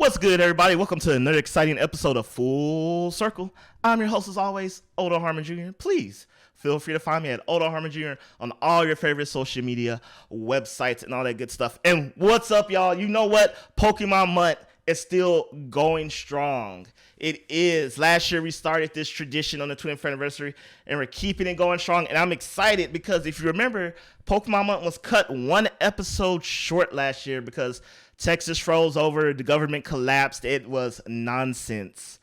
What's good, everybody? Welcome to another exciting episode of Full Circle. I'm your host, as always, Odo Harmon Jr. Please feel free to find me at Odo Harmon Jr. on all your favorite social media websites and all that good stuff. And what's up, y'all? You know what? Pokemon month is still going strong. It is. Last year, we started this tradition on the 20th anniversary, and we're keeping it going strong. And I'm excited because if you remember, Pokemon month was cut one episode short last year because Texas froze over, the government collapsed. It was nonsense.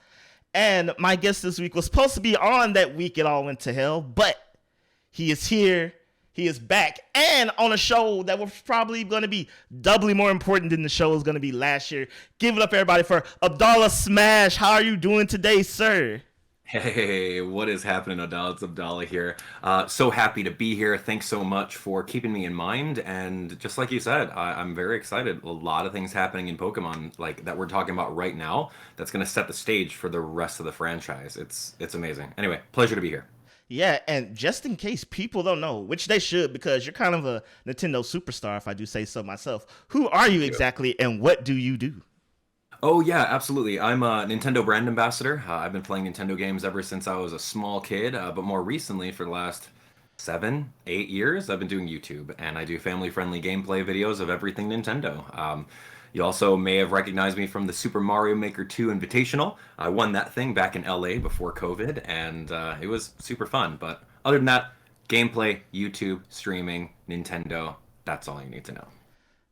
And my guest this week was supposed to be on that week it all went to hell, but he is here. He is back and on a show that was probably going to be doubly more important than the show was going to be last year. Give it up, everybody, for AbdallahSmash. How are you doing today, sir? Hey, what is happening, Abdallah? It's Abdallah here. So happy to be here. Thanks so much for keeping me in mind. And just like you said, I'm very excited. A lot of things happening in Pokemon, like that we're talking about right now, that's going to set the stage for the rest of the franchise. It's amazing. Anyway, pleasure to be here. Yeah, and just in case people don't know, which they should because you're kind of a Nintendo superstar, if I do say so myself, who are you exactly and what do you do? Oh yeah, absolutely. I'm a Nintendo brand ambassador. I've been playing Nintendo games ever since I was a small kid, but more recently, for the last 7, 8 years, I've been doing YouTube, and I do family-friendly gameplay videos of everything Nintendo. You also may have recognized me from the Super Mario Maker 2 Invitational. I won that thing back in LA before COVID, and it was super fun. But other than that, gameplay, YouTube, streaming, Nintendo, that's all you need to know.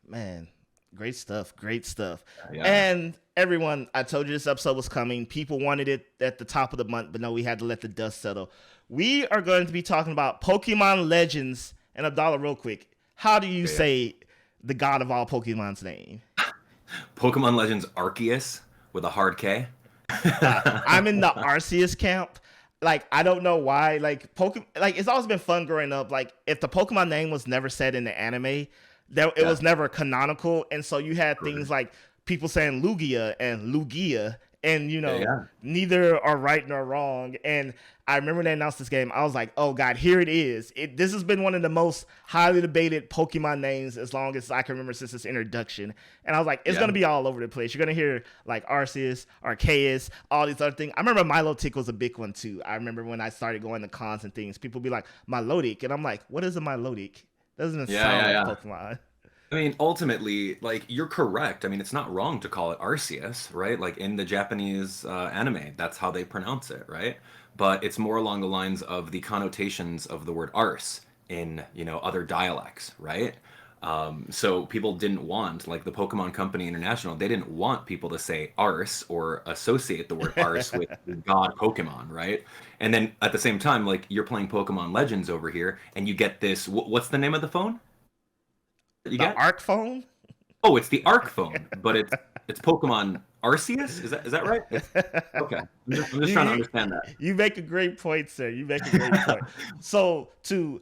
Man, great stuff. Great stuff. Yeah. And everyone, I told you this episode was coming. People wanted it at the top of the month, but no, we had to let the dust settle. We are going to be talking about Pokemon Legends. And Abdallah, real quick, how do you say the god of all Pokemon's name? Pokemon Legends Arceus with a hard K. I'm in the Arceus camp. Like, I don't know why. Like, it's always been fun growing up. Like, if the Pokemon name was never said in the anime, it was never canonical. And so you had things like people saying Lugia and Lugia. And, neither are right nor wrong. And I remember when they announced this game, I was like, oh, God, here it is. This has been one of the most highly debated Pokemon names as long as I can remember since its introduction. And I was like, it's going to be all over the place. You're going to hear, like, Arceus, Arceus, all these other things. I remember Milotic was a big one, too. I remember when I started going to cons and things, people be like, Milotic. And I'm like, what is a Milotic? Doesn't even sound like Pokemon. I mean, ultimately, like, you're correct. I mean, it's not wrong to call it Arceus, right? Like, in the Japanese anime, that's how they pronounce it, right? But it's more along the lines of the connotations of the word arse in, other dialects, right? So people didn't want, like the Pokemon Company International, they didn't want people to say arse or associate the word arse with God Pokemon, right? And then at the same time, like, you're playing Pokemon Legends over here, and you get this, what's the name of the phone? The Arc phone? Oh, it's the Arc phone, but it's Pokemon Arceus? Is that right? Okay. I'm just trying to understand that. You make a great point, sir. You make a great point. So to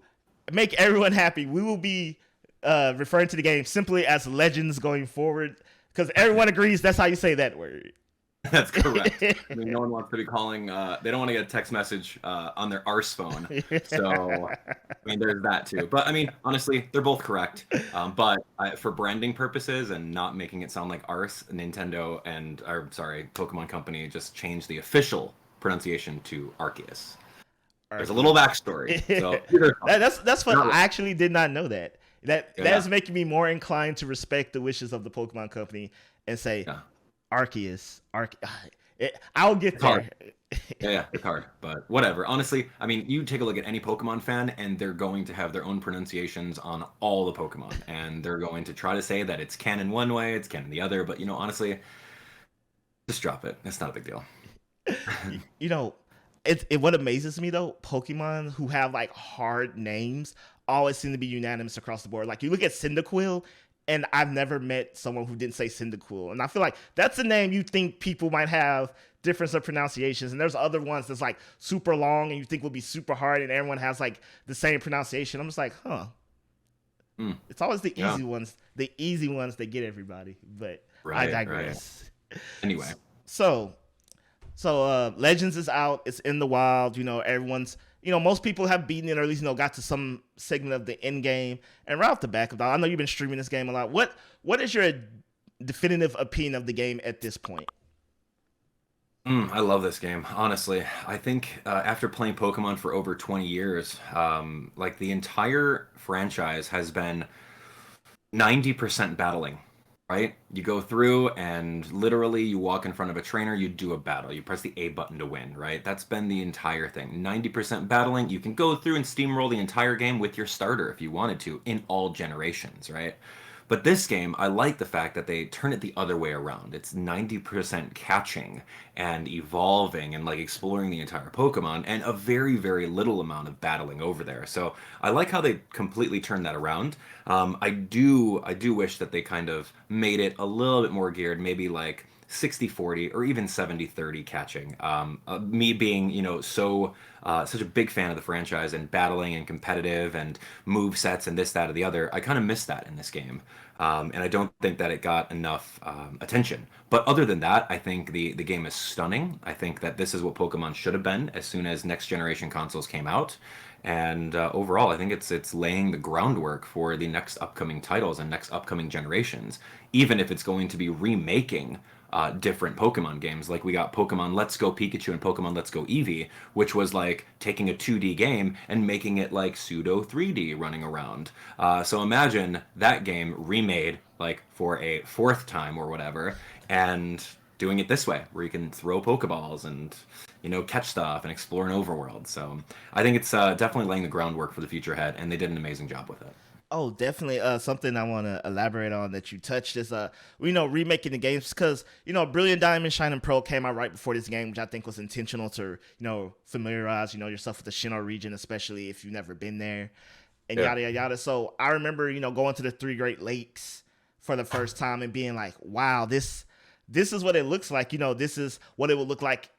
make everyone happy, we will be referring to the game simply as Legends going forward, because everyone agrees that's how you say that word. That's correct. I mean, no one wants to be calling. They don't want to get a text message on their arse phone. So, I mean, there's that too. But I mean, honestly, they're both correct. But for branding purposes and not making it sound like arse, Pokemon Company just changed the official pronunciation to Arceus. There's a little backstory. So that's fun. I actually did not know that. That is making me more inclined to respect the wishes of the Pokemon Company and say. Yeah. Arceus. I'll get there. Yeah, it's hard, but whatever. Honestly, I mean, you take a look at any Pokemon fan, and they're going to have their own pronunciations on all the Pokemon, and they're going to try to say that it's canon one way, it's canon the other, but, honestly, just drop it. It's not a big deal. What amazes me, though, Pokemon who have, like, hard names always seem to be unanimous across the board. Like, you look at Cyndaquil, and I've never met someone who didn't say Cyndaquil. And I feel like that's a name you think people might have difference of pronunciations. And there's other ones that's like super long and you think will be super hard and everyone has like the same pronunciation. I'm just like, It's always the easy ones. The easy ones that get everybody. But I digress. Right. Anyway. So Legends is out. It's in the wild. Everyone's... most people have beaten it or at least, got to some segment of the end game. And right off the back of that, I know you've been streaming this game a lot. What is your definitive opinion of the game at this point? I love this game, honestly. I think after playing Pokemon for over 20 years, like the entire franchise has been 90% battling, right? You go through and literally you walk in front of a trainer, you do a battle. You press the A button to win, right? That's been the entire thing. 90% battling. You can go through and steamroll the entire game with your starter if you wanted to in all generations, right? But this game, I like the fact that they turn it the other way around. It's 90% catching and evolving and like exploring the entire Pokemon and a very, very little amount of battling over there. So I like how they completely turned that around. I do wish that they kind of made it a little bit more geared, maybe like 60-40 or even 70-30 catching. Me being, such a big fan of the franchise and battling and competitive and move sets and this, that, or the other, I kind of miss that in this game. And I don't think that it got enough attention. But other than that, I think the game is stunning. I think that this is what Pokemon should have been as soon as next generation consoles came out. And overall, I think it's laying the groundwork for the next upcoming titles and next upcoming generations, even if it's going to be remaking different Pokemon games. Like we got Pokemon Let's Go Pikachu and Pokemon Let's Go Eevee, which was like taking a 2D game and making it like pseudo 3D running around. So imagine that game remade like for a fourth time or whatever, and doing it this way, where you can throw Pokeballs and catch stuff and explore an overworld. So I think it's definitely laying the groundwork for the future ahead, and they did an amazing job with it. Oh, definitely. Something I want to elaborate on that you touched is, remaking the games because, Brilliant Diamond, Shining Pearl came out right before this game, which I think was intentional to, familiarize, yourself with the Sinnoh region, especially if you've never been there, and Yeah. yada, yada, yada. So I remember, going to the Three Great Lakes for the first time and being like, wow, this is what it looks like. This is what it would look like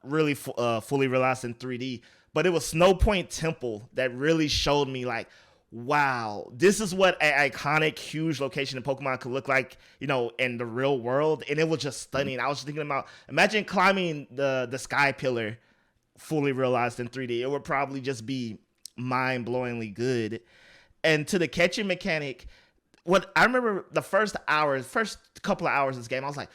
really fully realized in 3D. But it was Snow Point Temple that really showed me like, wow, this is what an iconic, huge location in Pokemon could look like, in the real world. And it was just stunning. I was just thinking about, imagine climbing the Sky Pillar fully realized in 3D. It would probably just be mind-blowingly good. And to the catching mechanic, what I remember the first couple of hours of this game, I was like,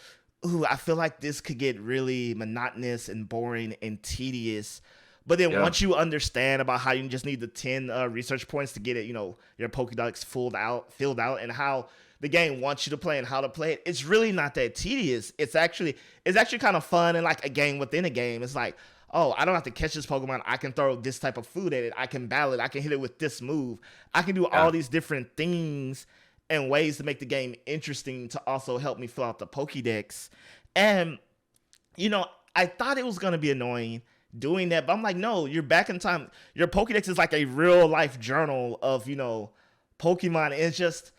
ooh, I feel like this could get really monotonous and boring and tedious. But then Yeah. once you understand about how you just need the 10 research points to get it, your Pokédex filled out, and how the game wants you to play and how to play it, it's really not that tedious. It's actually kind of fun and like a game within a game. It's like, oh, I don't have to catch this Pokemon. I can throw this type of food at it. I can battle it. I can hit it with this move. I can do all Yeah. these different things and ways to make the game interesting to also help me fill out the Pokédex. And, I thought it was going to be annoying doing that, but I'm like, no, you're back in time. Your Pokédex is like a real life journal of, Pokemon. It's just,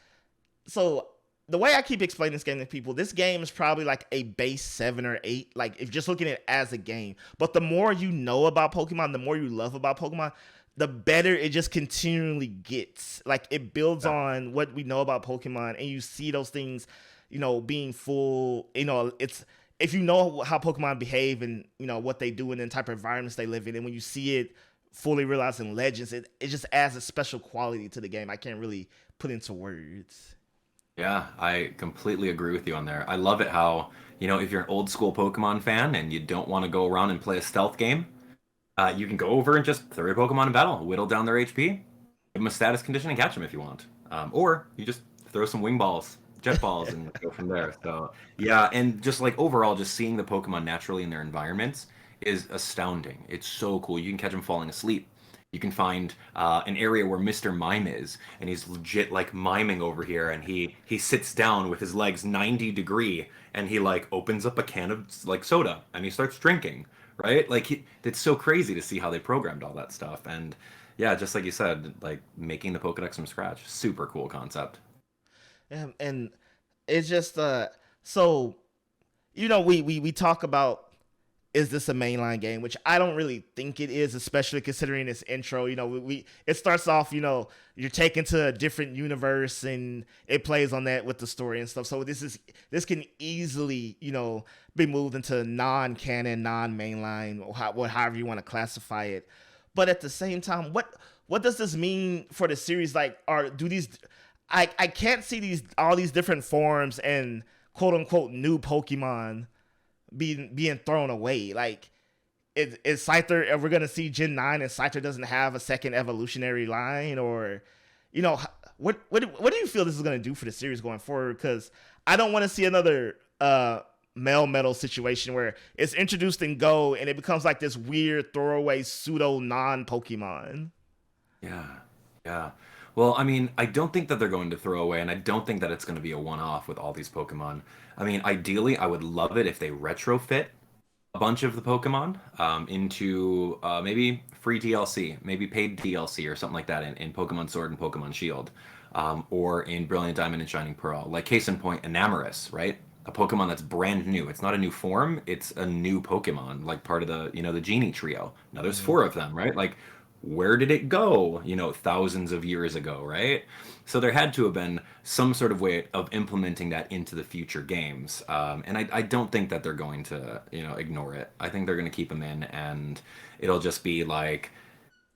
so the way I keep explaining this game to people, this game is probably like a base 7 or 8, like if just looking at it as a game. But the more you know about Pokemon, the more you love about Pokemon, the better it just continually gets. Like it builds Yeah. on what we know about Pokemon, and you see those things, being full. It's if you know how Pokemon behave and what they do and the type of environments they live in, and when you see it fully realized in Legends, it just adds a special quality to the game. I can't really put into words. Yeah, I completely agree with you on there. I love it how, if you're an old school Pokemon fan and you don't want to go around and play a stealth game, you can go over and just throw your Pokemon in battle, whittle down their HP, give them a status condition, and catch them if you want. Or you just throw some wing balls, jet balls, and go from there. So, yeah, and just like overall, just seeing the Pokemon naturally in their environments is astounding. It's so cool. You can catch them falling asleep. You can find an area where Mr. Mime is, and he's legit like miming over here, and he sits down with his legs 90 degree, and he like opens up a can of like soda, and he starts drinking, right? Like it's so crazy to see how they programmed all that stuff, and yeah, just like you said, like making the Pokedex from scratch, super cool concept. And it's just so we talk about, is this a mainline game, which I don't really think it is, especially considering its intro. It starts off, you're taken to a different universe and it plays on that with the story and stuff. So this can easily, be moved into non-canon, non-mainline, or however you want to classify it. But at the same time, what does this mean for the series? Like, I can't see all these different forms and quote unquote new Pokemon being thrown away. Like, is Scyther ever gonna see Gen 9 and Scyther doesn't have a second evolutionary line? Or, you know, what do you feel this is gonna do for the series going forward? Because I don't want to see another male metal situation where it's introduced in Go and it becomes like this weird throwaway pseudo non Pokemon. Yeah. Yeah. Well, I mean, I don't think that they're going to throw away, and I don't think that it's going to be a one-off with all these Pokemon. I mean, ideally, I would love it if they retrofit a bunch of the Pokemon into maybe free DLC, maybe paid DLC or something like that in Pokemon Sword and Pokemon Shield, or in Brilliant Diamond and Shining Pearl. Like case in point, Enamorus, right? A Pokemon that's brand new. It's not a new form. It's a new Pokemon, like part of the the Genie trio. Now there's four of them, right? Like where did it go? Thousands of years ago, right? So there had to have been some sort of way of implementing that into the future games, and I don't think that they're going to ignore it. I think they're going to keep them in, and it'll just be like,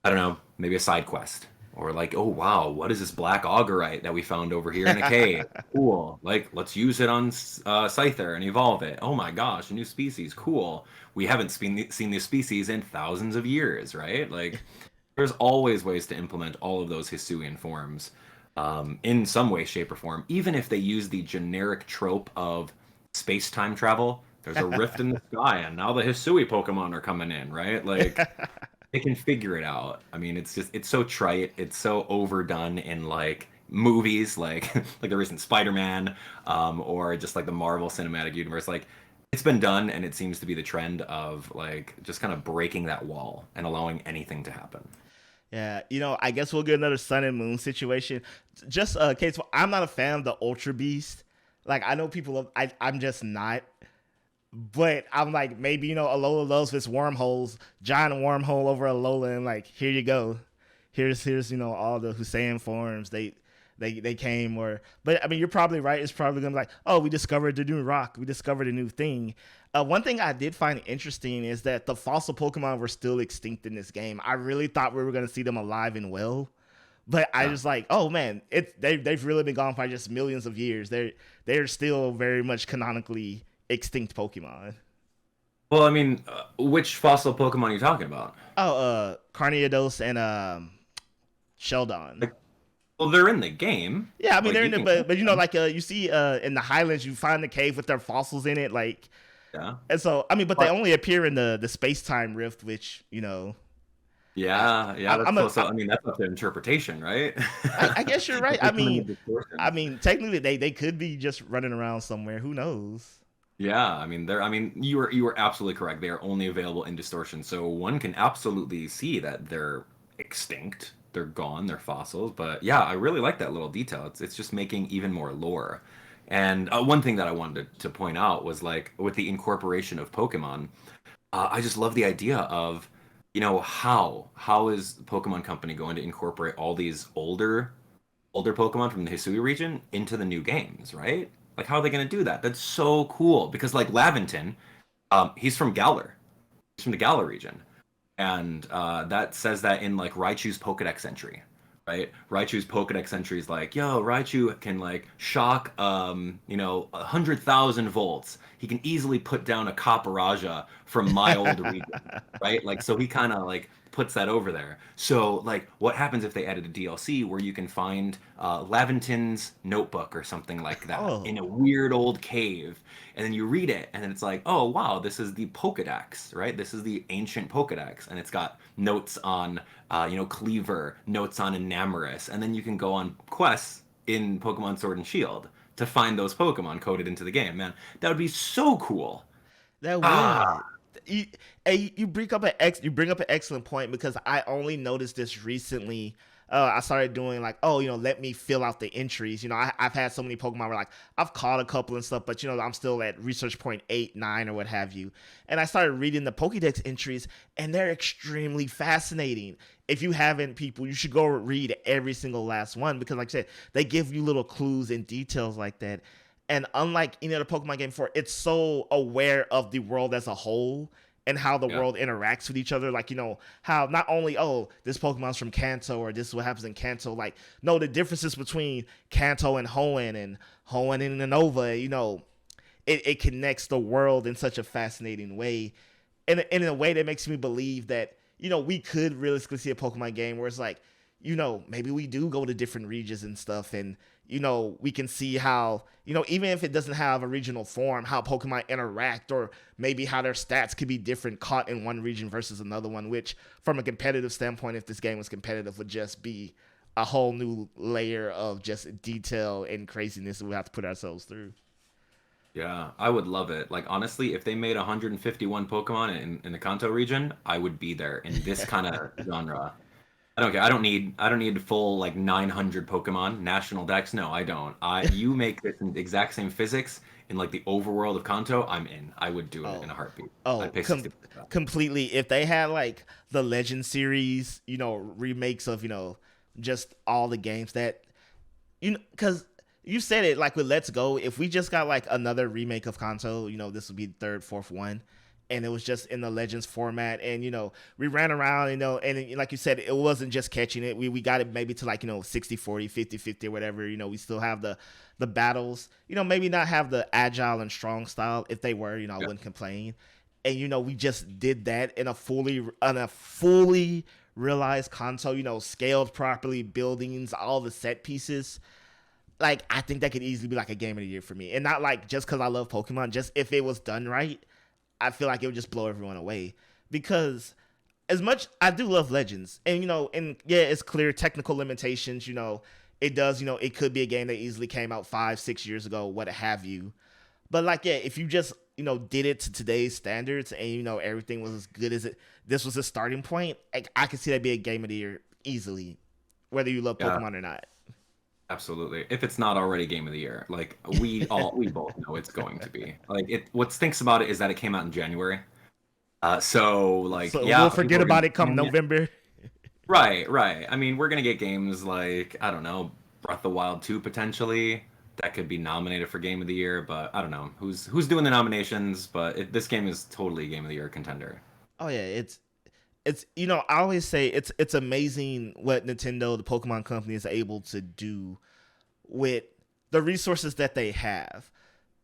I don't know, maybe a side quest. Or like, oh wow, what is this black augurite that we found over here in a cave? Cool. Like, let's use it on Scyther and evolve it. Oh my gosh, a new species. Cool. We haven't seen this species in thousands of years, right? Like, there's always ways to implement all of those Hisuian forms in some way, shape, or form. Even if they use the generic trope of space-time travel, there's a rift in the sky, and now the Hisui Pokemon are coming in, right? Like, they can figure it out. I mean, it's so trite. It's so overdone in like movies, like like the recent Spider-Man, or just like the Marvel Cinematic Universe. Like, it's been done, and it seems to be the trend of like just kind of breaking that wall and allowing anything to happen. Yeah, I guess we'll get another Sun and Moon situation. Just case, I'm not a fan of the Ultra Beast. Like, I know people, I'm just not. But I'm like, maybe, Alola loves his wormholes, giant wormhole over Alola, and like, here you go. Here's all the Hussein forms. They came, but I mean, you're probably right. It's probably gonna be like, oh, we discovered the new rock. We discovered a new thing. One thing I did find interesting is that the fossil Pokemon were still extinct in this game. I really thought we were gonna see them alive and well. But I was like, oh man, they've really been gone for just millions of years. They're still very much canonically extinct Pokemon. Well, I mean, which fossil Pokemon are you talking about? Oh, Carniados and Sheldon. Like, well, they're in the game. Yeah, I mean, Like, they're you in the, can. but like you see in the Highlands, you find the cave with their fossils in it, like, Yeah. and so I mean, but they But only appear in the space time rift, which yeah, yeah, I'm that's also. I mean, that's up to interpretation, right? I guess you're right. If they come in the distortion. I mean, technically they could be just running around somewhere. Who knows? Yeah, I mean, they're. I mean, you are absolutely correct. They are only available in distortion, so one can absolutely see that they're extinct. They're gone. They're fossils. But yeah, I really like that little detail. It's just making even more lore. And one thing that I wanted to point out was like with the incorporation of Pokemon, I just love the idea of, how is Pokemon Company going to incorporate all these older Pokemon from the Hisui region into the new games, right? Like, how are they going to do that? That's so cool because, like, Laventon, he's from Galar. He's from the Galar region. And that says that in, like, Raichu's Pokedex entry, right? Raichu's Pokedex entry is like, yo, Raichu can, like, shock, 100,000 volts. He can easily put down a Caparaja from my old region, right? Like, so he kind of, like, puts that over there. So, like, what happens if they added a DLC where you can find Laventon's notebook or something like that in a Oh, weird old cave, and then you read it, and then it's like, oh wow, this is the Pokedex, right? This is the ancient Pokedex, and it's got notes on, Cleaver, notes on Enamorus, and then you can go on quests in Pokemon Sword and Shield to find those Pokemon coded into the game. Man, that would be so cool. that Ah, would. You, you bring up an excellent point because I only noticed this recently. I started doing like, oh, let me fill out the entries. I've had so many Pokemon where like I've caught a couple and stuff, but I'm still at research point 8, 9, or what have you. And I started reading the Pokédex entries, and they're extremely fascinating. If you haven't, people, you should go read every single last one because, like I said, they give you little clues and details like that. And unlike any other Pokemon game before, it's so aware of the world as a whole and how the yeah. world interacts with each other. Like, how not only, oh, this Pokemon's from Kanto or this is what happens in Kanto. Like, no, the differences between Kanto and Hoenn and Unova, it connects the world in such a fascinating way, and in a way that makes me believe that we could realistically see a Pokemon game where it's like, maybe we do go to different regions and stuff, and we can see how, even if it doesn't have a regional form, how Pokemon interact, or maybe how their stats could be different caught in one region versus another one, which from a competitive standpoint, if this game was competitive, would just be a whole new layer of just detail and craziness that we have to put ourselves through. Yeah, I would love it. Like honestly, if they made 151 Pokemon in the Kanto region, I would be there in this kind of genre. I don't care. I don't need full like 900 Pokemon national decks. No, I don't. You make this exact same physics in like the overworld of Kanto, I'm in. I would do it Oh, in a heartbeat. oh, I'd pay 60 for that. completely. If they had like the Legend series, remakes of just all the games that because you said it, like with Let's Go, if we just got like another remake of Kanto, this would be the third, fourth one, and it was just in the Legends format, and we ran around, and like you said, it wasn't just catching it. We got it maybe to like 60-40, 50-50, or whatever. We still have the battles. Maybe not have the agile and strong style. If they were, I Yeah. wouldn't complain. And we just did that in a fully realized Kanto. Scaled properly, buildings, all the set pieces. Like, I think that could easily be like a game of the year for me, and not like just because I love Pokemon. Just if it was done right, I feel like it would just blow everyone away. Because as much I do love Legends, and and yeah, it's clear technical limitations. It does. It could be a game that easily came out 5-6 years ago, what have you. But like, yeah, if you just did it to today's standards, and everything was as good as it, this was a starting point. Like, I could see that be a game of the year easily, whether you love Yeah, Pokemon or not. absolutely. If it's not already game of the year, like we both know it's going to be. Like it what stinks about it is that it came out in January. So like So we'll yeah, forget people are about gonna it come November. right, right. I mean, we're gonna get games like I don't know, Breath of the Wild 2 potentially. That could be nominated for Game of the Year, but I don't know who's doing the nominations. But this game is totally a Game of the Year contender. Oh yeah, it's I always say it's amazing what Nintendo, the Pokemon company, is able to do with the resources that they have.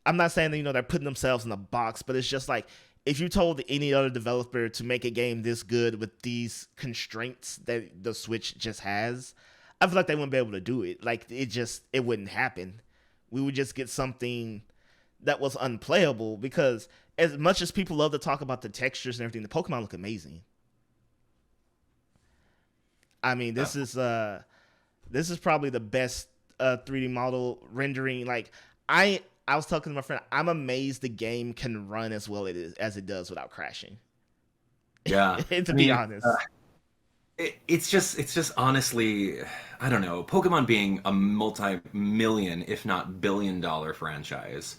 I'm not saying that they're putting themselves in a box, but it's just like, if you told any other developer to make a game this good with these constraints that the Switch just has, I feel like they wouldn't be able to do it. Like, it wouldn't happen. We would just get something that was unplayable, because as much as people love to talk about the textures and everything, the Pokemon look amazing. I mean, Uh, this is probably the best 3D model rendering. Like, I was talking to my friend, I'm amazed the game can run as well as it does without crashing. yeah, To I be mean, honest. it's just honestly, I don't know. Pokemon being a multi-million, if not billion-dollar franchise,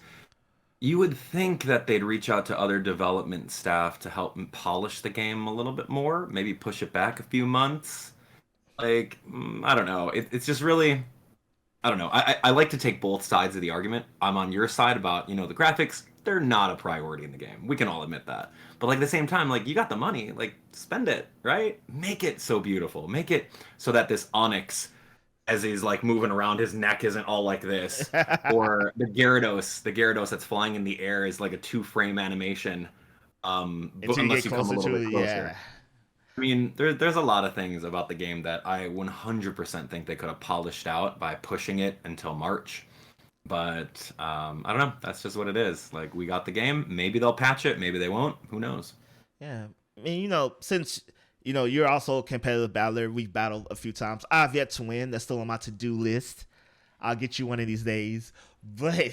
you would think that they'd reach out to other development staff to help polish the game a little bit more, maybe push it back a few months. Like, I don't know. It's just really, I don't know. I like to take both sides of the argument. I'm on your side about, the graphics, they're not a priority in the game. We can all admit that. But like at the same time, like you got the money, like spend it, right? Make it so beautiful. Make it so that this Onyx, as he's like moving around, his neck isn't all like this. Or the Gyarados that's flying in the air is like a two-frame animation. But Until you get unless you come a closer little to bit it, closer. yeah. I mean, there's a lot of things about the game that I 100% think they could have polished out by pushing it until March. But I don't know. That's just what it is. Like we got the game. Maybe they'll patch it. Maybe they won't. Who knows? Yeah. I mean, since you're also a competitive battler, we've battled a few times. I've yet to win. That's still on my to-do list. I'll get you one of these days. But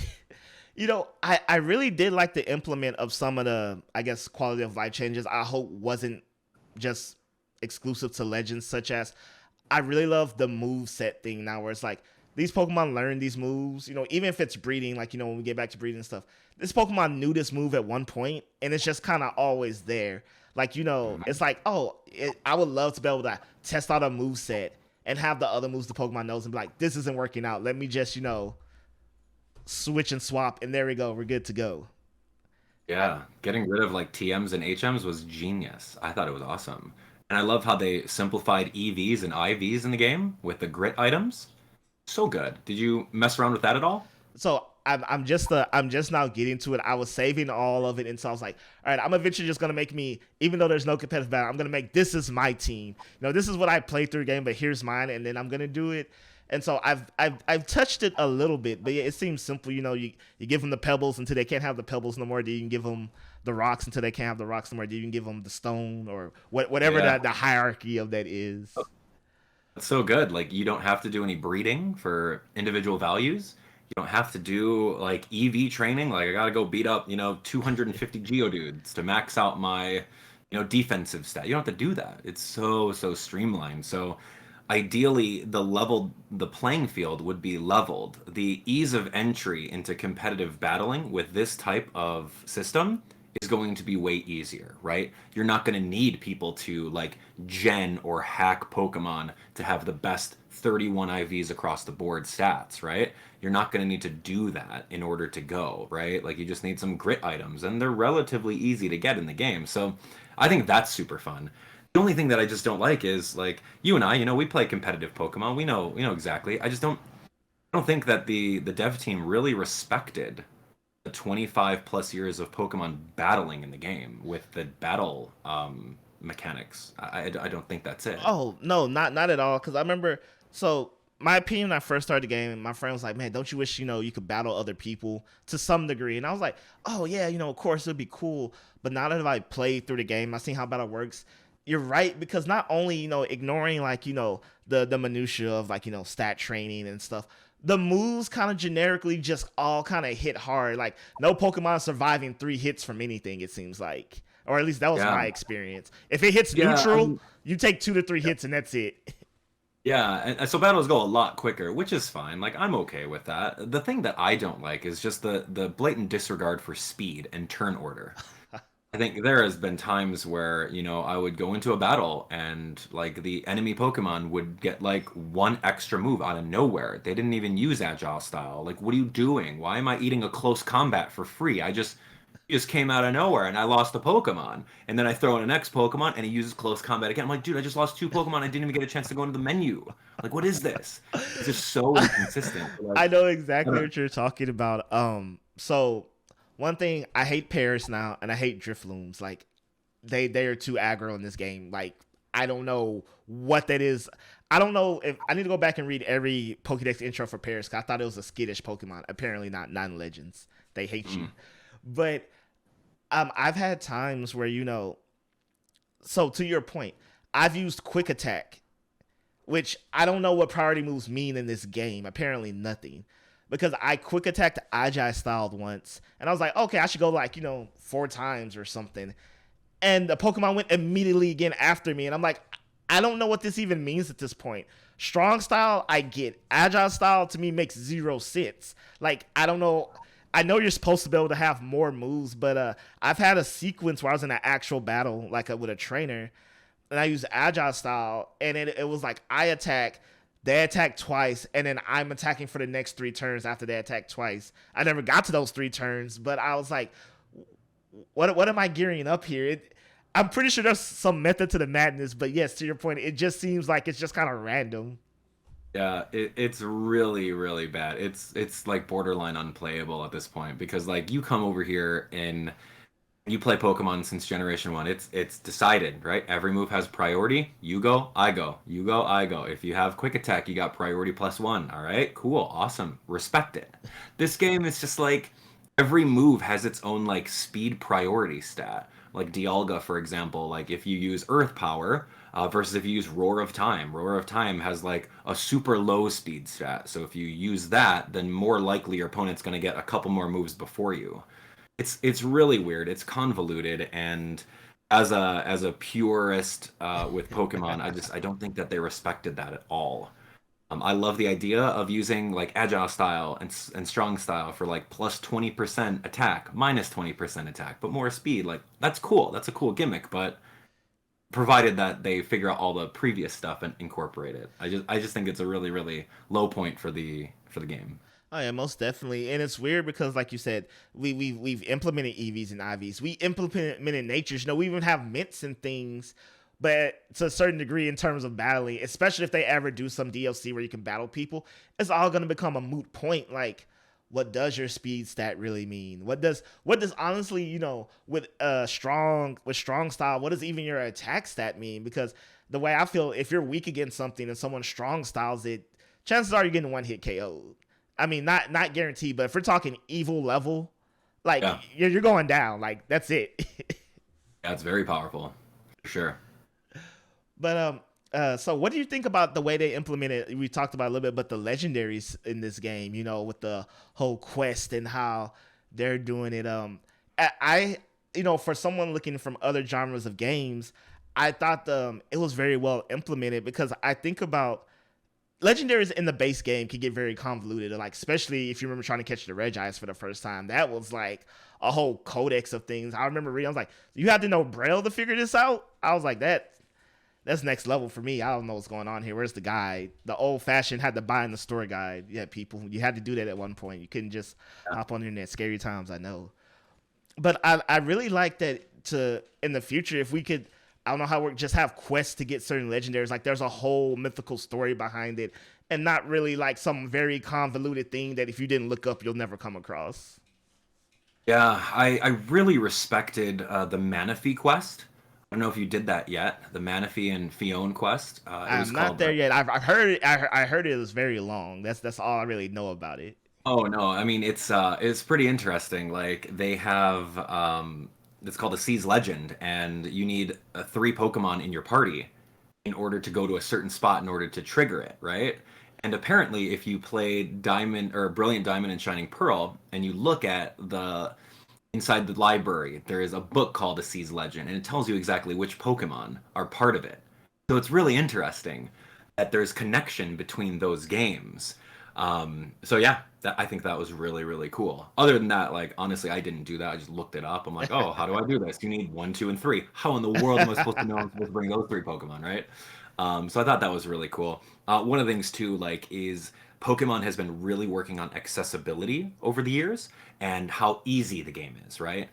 I really did like the implement of some of the, I guess, quality of life changes. I hope wasn't just exclusive to Legends, such as, I really love the move set thing now, where it's like these Pokemon learn these moves, even if it's breeding, like, when we get back to breeding and stuff, this Pokemon knew this move at one point, and it's just kind of always there. Like, Mhm. it's like, I would love to be able to test out a move set and have the other moves the Pokemon knows and be like, this isn't working out. Let me just, switch and swap, and there we go. We're good to go. I, Yeah, getting rid of like TMs and HMs was genius. I thought it was awesome. And I love how they simplified EVs and IVs in the game with the grit items. So good. Did you mess around with that at all? so I'm just now getting to it. I was saving all of it, and so I was like, all right, I'm eventually just gonna make me, even though there's no competitive battle, I'm gonna make this is my team. This is what I played through the game, but here's mine, and then I'm gonna do it. And so I've touched it a little bit, but it seems simple. You give them the pebbles until they can't have the pebbles no more. Then you can give them the rocks until they can't have the rocks no more. Then you can give them the stone or whatever the hierarchy of that is. It's so good. Like you don't have to do any breeding for individual values. You don't have to do like EV training. Like I gotta go beat up, 250 Geodudes to max out my, defensive stat. You don't have to do that. It's so streamlined. So ideally the playing field would be leveled. The ease of entry into competitive battling with this type of system is going to be way easier, right? You're not going to need people to like gen or hack Pokemon to have the best 31 IVs across the board stats, right? You're not going to need to do that in order to go, right? Like you just need some grit items and they're relatively easy to get in the game. So I think that's super fun. The only thing that I just don't like is like you and I, we play competitive Pokemon. We know exactly. I don't think that the dev team really respected the 25 plus years of Pokemon battling in the game with the battle mechanics. I don't think that's it. Oh no, not at all. Because I remember, so my opinion when I first started the game, my friend was like, "Man, don't you wish you could battle other people to some degree?" And I was like, "Oh yeah, of course it'd be cool." But now that I played through the game, I seen how battle works. You're right, because not only ignoring like the minutia of like stat training and stuff, the moves kind of generically just all kind of hit hard. Like no Pokemon surviving 3 hits from anything, it seems like, or at least that was my experience. If it hits neutral, you take 2 to 3 hits and that's it. Yeah, and so battles go a lot quicker, which is fine. Like I'm okay with that. The thing that I don't like is just the blatant disregard for speed and turn order. I think there has been times where, I would go into a battle and like the enemy Pokemon would get like 1 extra move out of nowhere. They didn't even use Agile style. Like, what are you doing? Why am I eating a close combat for free? You just came out of nowhere and I lost a Pokemon. And then I throw in the next Pokemon and he uses close combat again. I'm like, dude, I just lost 2 Pokemon. I didn't even get a chance to go into the menu. Like, what is this? It's just so inconsistent. Like, I know exactly what you're talking about. So one thing, I hate Paris now, and I hate Driftlooms. Like, they are too aggro in this game. Like, I don't know what that is. I don't know if I need to go back and read every Pokédex intro for Paris, because I thought it was a skittish Pokemon. Apparently not Legends. They hate you. But I've had times where so to your point, I've used Quick Attack, which I don't know what priority moves mean in this game. Apparently nothing. Because I quick attacked Agile styled once, and I was like, okay, I should go like 4 times or something, and the Pokemon went immediately again after me, and I'm like, I don't know what this even means at this point. Strong style, I get. Agile style to me makes 0 sense. Like, I don't know. I know you're supposed to be able to have more moves, but I've had a sequence where I was in an actual battle, like with a trainer, and I used Agile style, and it was like I attack. They attack twice, and then I'm attacking for the next 3 turns after they attack twice. I never got to those 3 turns, but I was like, what am I gearing up here? I'm pretty sure there's some method to the madness, but yes, to your point, it just seems like it's just kind of random. Yeah, it's really, really bad. It's like borderline unplayable at this point because like you come over here and you play Pokemon since Generation 1. It's decided, right? Every move has priority. You go, I go. You go, I go. If you have Quick Attack, you got priority +1. All right, cool, awesome. Respect it. This game is just like every move has its own like speed priority stat. Like Dialga, for example, like if you use Earth Power versus if you use Roar of Time. Roar of Time has like a super low speed stat. So if you use that, then more likely your opponent's going to get a couple more moves before you. It's really weird. It's convoluted, and as a purist with Pokemon, I don't think that they respected that at all. I love the idea of using like Agile style and Strong style for like +20% attack, -20% attack, but more speed. Like that's cool. That's a cool gimmick, but provided that they figure out all the previous stuff and incorporate it. I just think it's a really really low point for the game. Oh yeah, most definitely, and it's weird because, like you said, we've implemented EVs and IVs. We implemented natures. We even have mints and things, but to a certain degree, in terms of battling, especially if they ever do some DLC where you can battle people, it's all going to become a moot point. Like, what does your speed stat really mean? What does honestly, with strong style, what does even your attack stat mean? Because the way I feel, if you're weak against something and someone strong styles it, chances are you're getting one hit KO'd. I mean, not guaranteed, but if we're talking evil level, like Yeah, you're going down, like that's it. yeah, it's very powerful, for sure. But so what do you think about the way they implemented? We talked about a little bit, but the legendaries in this game, with the whole quest and how they're doing it. For someone looking from other genres of games, I thought it was very well implemented because I think about legendaries in the base game can get very convoluted, like especially if you remember trying to catch the Regis for the first time. That was like a whole codex of things. I remember reading, I was like, you have to know Braille to figure this out. I was like, that's next level for me. I don't know what's going on here. Where's the guide? The old fashioned had to buy in the store guide. Yeah, people, you had to do that at one point. You couldn't just hop on the internet. Scary times, I know. But I really like that in the future, if we could, I don't know how we just have quests to get certain legendaries. Like there's a whole mythical story behind it, and not really like some very convoluted thing that if you didn't look up, you'll never come across. Yeah, I really respected the Manaphy quest. I don't know if you did that yet. The Manaphy and Fione quest. It was I'm not called. there yet. I've heard it. I heard it was very long. That's all I really know about it. Oh no, I mean it's pretty interesting. Like they have it's called the Seas Legend, and you need three Pokemon in your party in order to go to a certain spot in order to trigger it, right? And apparently, if you play Diamond or Brilliant Diamond and Shining Pearl, and you look at the inside the library, there is a book called The Seas Legend, and it tells you exactly which Pokemon are part of it. So it's really interesting that there's connection between those games. So yeah, I think that was really, really cool. Other than that, like honestly, I didn't do that. I just looked it up. I'm like, oh, how do I do this? You need 1, 2, and 3. How in the world am I supposed to know I'm supposed to bring those three Pokemon, right? So I thought that was really cool. One of the things too, like, is Pokemon has been really working on accessibility over the years and how easy the game is, right?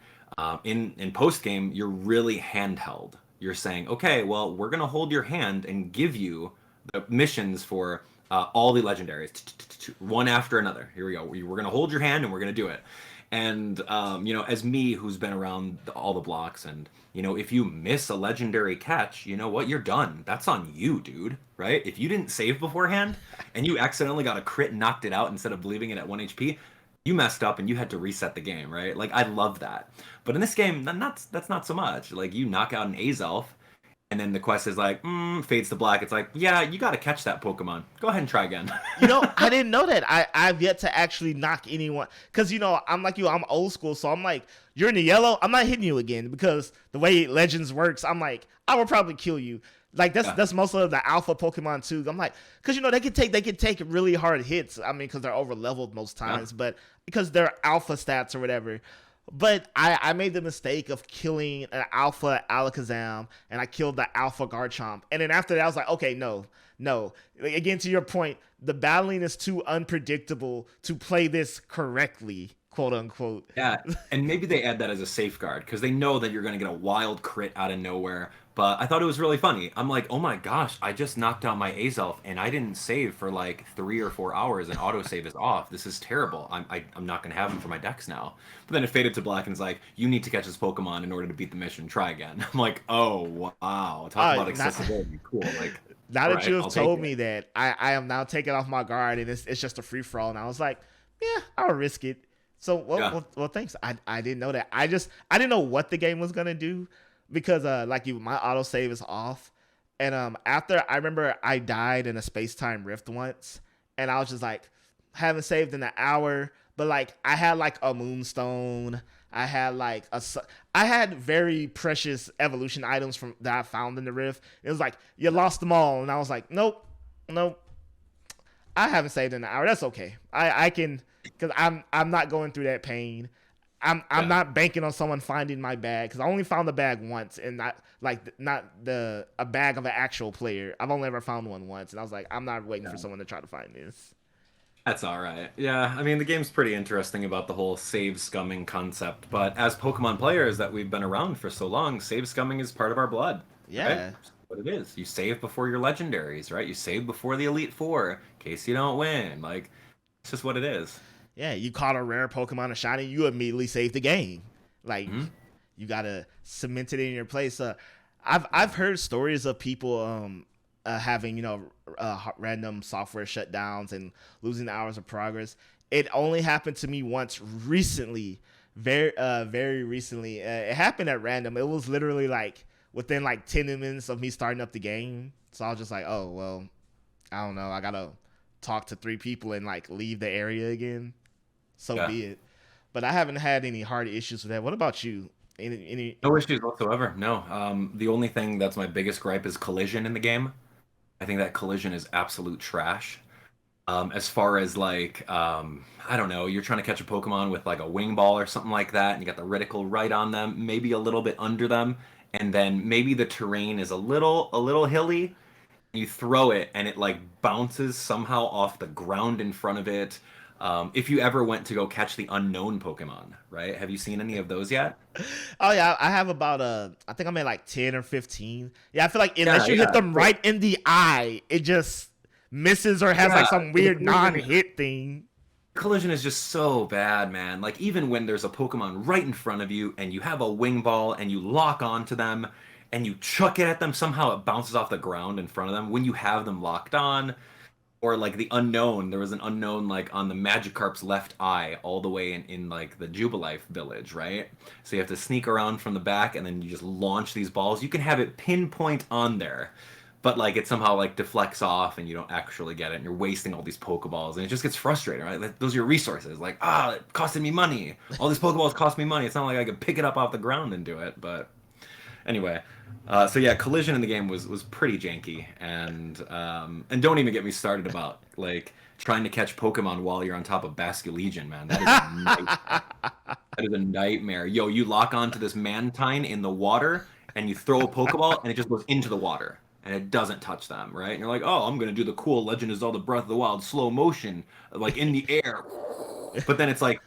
In post game, you're really handheld. You're saying, okay, well, we're gonna hold your hand and give you the missions for all the legendaries, one after another. Here we go. We're gonna hold your hand and we're gonna do it. And as me, who's been around all the blocks, and if you miss a legendary catch, you know what? You're done. That's on you, dude. Right? If you didn't save beforehand and you accidentally got a crit and knocked it out instead of leaving it at 1 HP, you messed up and you had to reset the game, right? Like I love that. But in this game, that's not so much. Like you knock out an Azelf, and then the quest is like, fades to black. It's like, yeah, you got to catch that Pokemon. Go ahead and try again. I didn't know that. I've yet to actually knock anyone. Because, I'm like you, I'm old school. So I'm like, you're in the yellow. I'm not hitting you again. Because the way Legends works, I'm like, I will probably kill you. Like, that's most of the alpha Pokemon, too. I'm like, because, they can take really hard hits. I mean, because they're over leveled most times. But because they're alpha stats or whatever. But I made the mistake of killing an alpha Alakazam, and I killed the alpha Garchomp. And then after that, I was like, okay, no. Like, again, to your point, the battling is too unpredictable to play this correctly, quote unquote. Yeah, and maybe they add that as a safeguard because they know that you're going to get a wild crit out of nowhere. But I thought it was really funny. I'm like, oh my gosh, I just knocked out my Azelf and I didn't save for like 3 or 4 hours and autosave is off. This is terrible. I'm not going to have him for my decks now. But then it faded to black and it's like, you need to catch this Pokemon in order to beat the mission. Try again. I'm like, oh wow, talk about accessibility. Cool. Like, now that you have told me that, I am now taking off my guard and it's just a free for all. And I was like, yeah, I'll risk it. So well, thanks. I didn't know that. I didn't know what the game was gonna do because my autosave is off, and after I remember I died in a space time rift once, and I was just like haven't saved in an hour, but like I had like a moonstone. I had very precious evolution items from that I found in the rift. It was like you lost them all, and I was like, nope. I haven't saved in an hour. That's okay. I can. Because I'm not going through that pain. I'm not banking on someone finding my bag because I only found the bag once and not a bag of an actual player. I've only ever found one once, and I was like, I'm not waiting for someone to try to find this. That's all right. Yeah, I mean the game's pretty interesting about the whole save scumming concept, but as Pokemon players that we've been around for so long, save scumming is part of our blood. Yeah. Right? What it is. You save before your legendaries, right? You save before the Elite Four in case you don't win. Like, it's just what it is. Yeah, you caught a rare Pokemon, a shiny, you immediately save the game. Like, Hmm. you gotta cement it in your place. I've heard stories of people having random software shutdowns and losing hours of progress. It only happened to me once recently, very recently. It happened at random. It was literally like within like 10 minutes of me starting up the game. So I was just like, oh well, I don't know. I gotta talk to 3 people and like leave the area again. So Yeah. be it. But I haven't had any hard issues with that. What about you? Any No issues whatsoever. No. The only thing that's my biggest gripe is collision in the game. I think that collision is absolute trash. As far as like, I don't know, you're trying to catch a Pokemon with like a wing ball or something like that, and you got the reticle right on them, maybe a little bit under them, and then maybe the terrain is a little hilly. You throw it and it like bounces somehow off the ground in front of it. If you ever went to go catch the unknown Pokemon, right? Have you seen any of those yet? Oh yeah, I have about I think I'm at like 10 or 15. Yeah, I feel like Yeah, unless you hit yeah. them right in the eye, it just misses or has Yeah, like some the weird collision, non-hit thing. collision is just so bad, man. Like even when there's a Pokemon right in front of you and you have a wing ball and you lock onto them and you chuck it at them, somehow it bounces off the ground in front of them when you have them locked on. Or like the unknown, there was an unknown like on the Magikarp's left eye, all the way in like the Jubilife village, right? So you have to sneak around from the back, and then you just launch these balls. You can have it pinpoint on there, but like it somehow like deflects off, and you don't actually get it, and you're wasting all these Pokeballs, and it just gets frustrating, right? Like, those are your resources. Like, it costed me money. All these Pokeballs cost me money. It's not like I could pick it up off the ground and do it, but anyway, so yeah, collision in the game was pretty janky, and don't even get me started about like trying to catch Pokemon while you're on top of Basculegion, man. That is a nightmare. That is a nightmare. Yo, you lock onto this Mantine in the water, and you throw a Pokeball, and it just goes into the water, and it doesn't touch them, right? And you're like, oh, I'm gonna do the cool Legend of Zelda Breath of the Wild slow motion, like in the air, but then it's like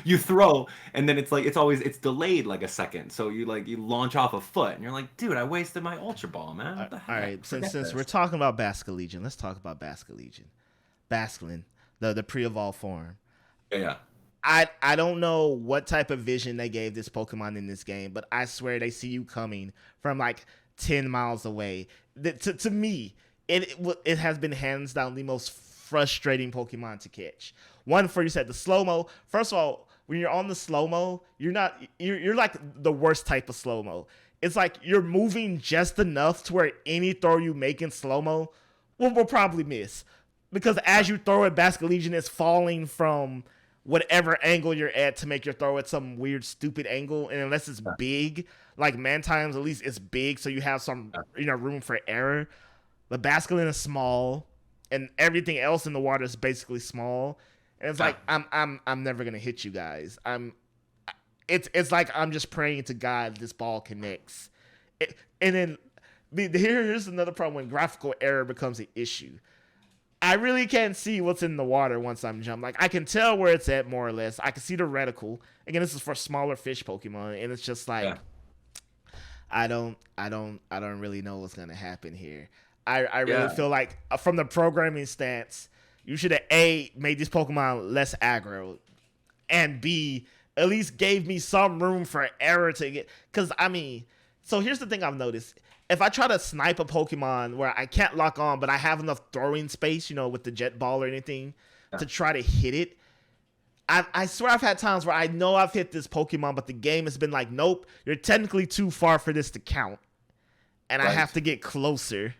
you throw and then it's like it's delayed like a second, so you launch off a foot and you're like, dude, I wasted my ultra ball, man. All What the right, heck? since Forget since we're this. talking about Basculegion, let's talk about Basculegion. Basculin, the pre-evolved form. Yeah, yeah. I don't know what type of vision they gave this Pokemon in this game, but I swear they see you coming from like 10 miles away. To me, it has been hands down the most frustrating Pokemon to catch. One, for you said the slow mo. First of all, when you're on the slow mo, you're like the worst type of slow mo. It's like you're moving just enough to where any throw you make in slow mo will probably miss, because as you throw it, Basculegion is falling from whatever angle you're at to make your throw at some weird stupid angle, and unless it's big, like Mantime's at least it's big, so you have some room for error. But Basculin is small, and everything else in the water is basically small, and it's like I'm never gonna hit you guys. It's like I'm just praying to God this ball connects. And then here's another problem when graphical error becomes an issue. I really can't see what's in the water once I'm jumping. Like, I can tell where it's at more or less. I can see the reticle. Again, this is for smaller fish Pokemon, and it's just like Yeah. I don't really know what's gonna happen here. I really Yeah. feel like from the programming stance, you should have A, made this Pokemon less aggro, and B, at least gave me some room for error to get. Because I mean, so here's the thing I've noticed: if I try to snipe a Pokemon where I can't lock on, but I have enough throwing space, with the Jet Ball or anything, to try to hit it, I swear I've had times where I know I've hit this Pokemon, but the game has been like, nope, you're technically too far for this to count, and I have Right. to get closer.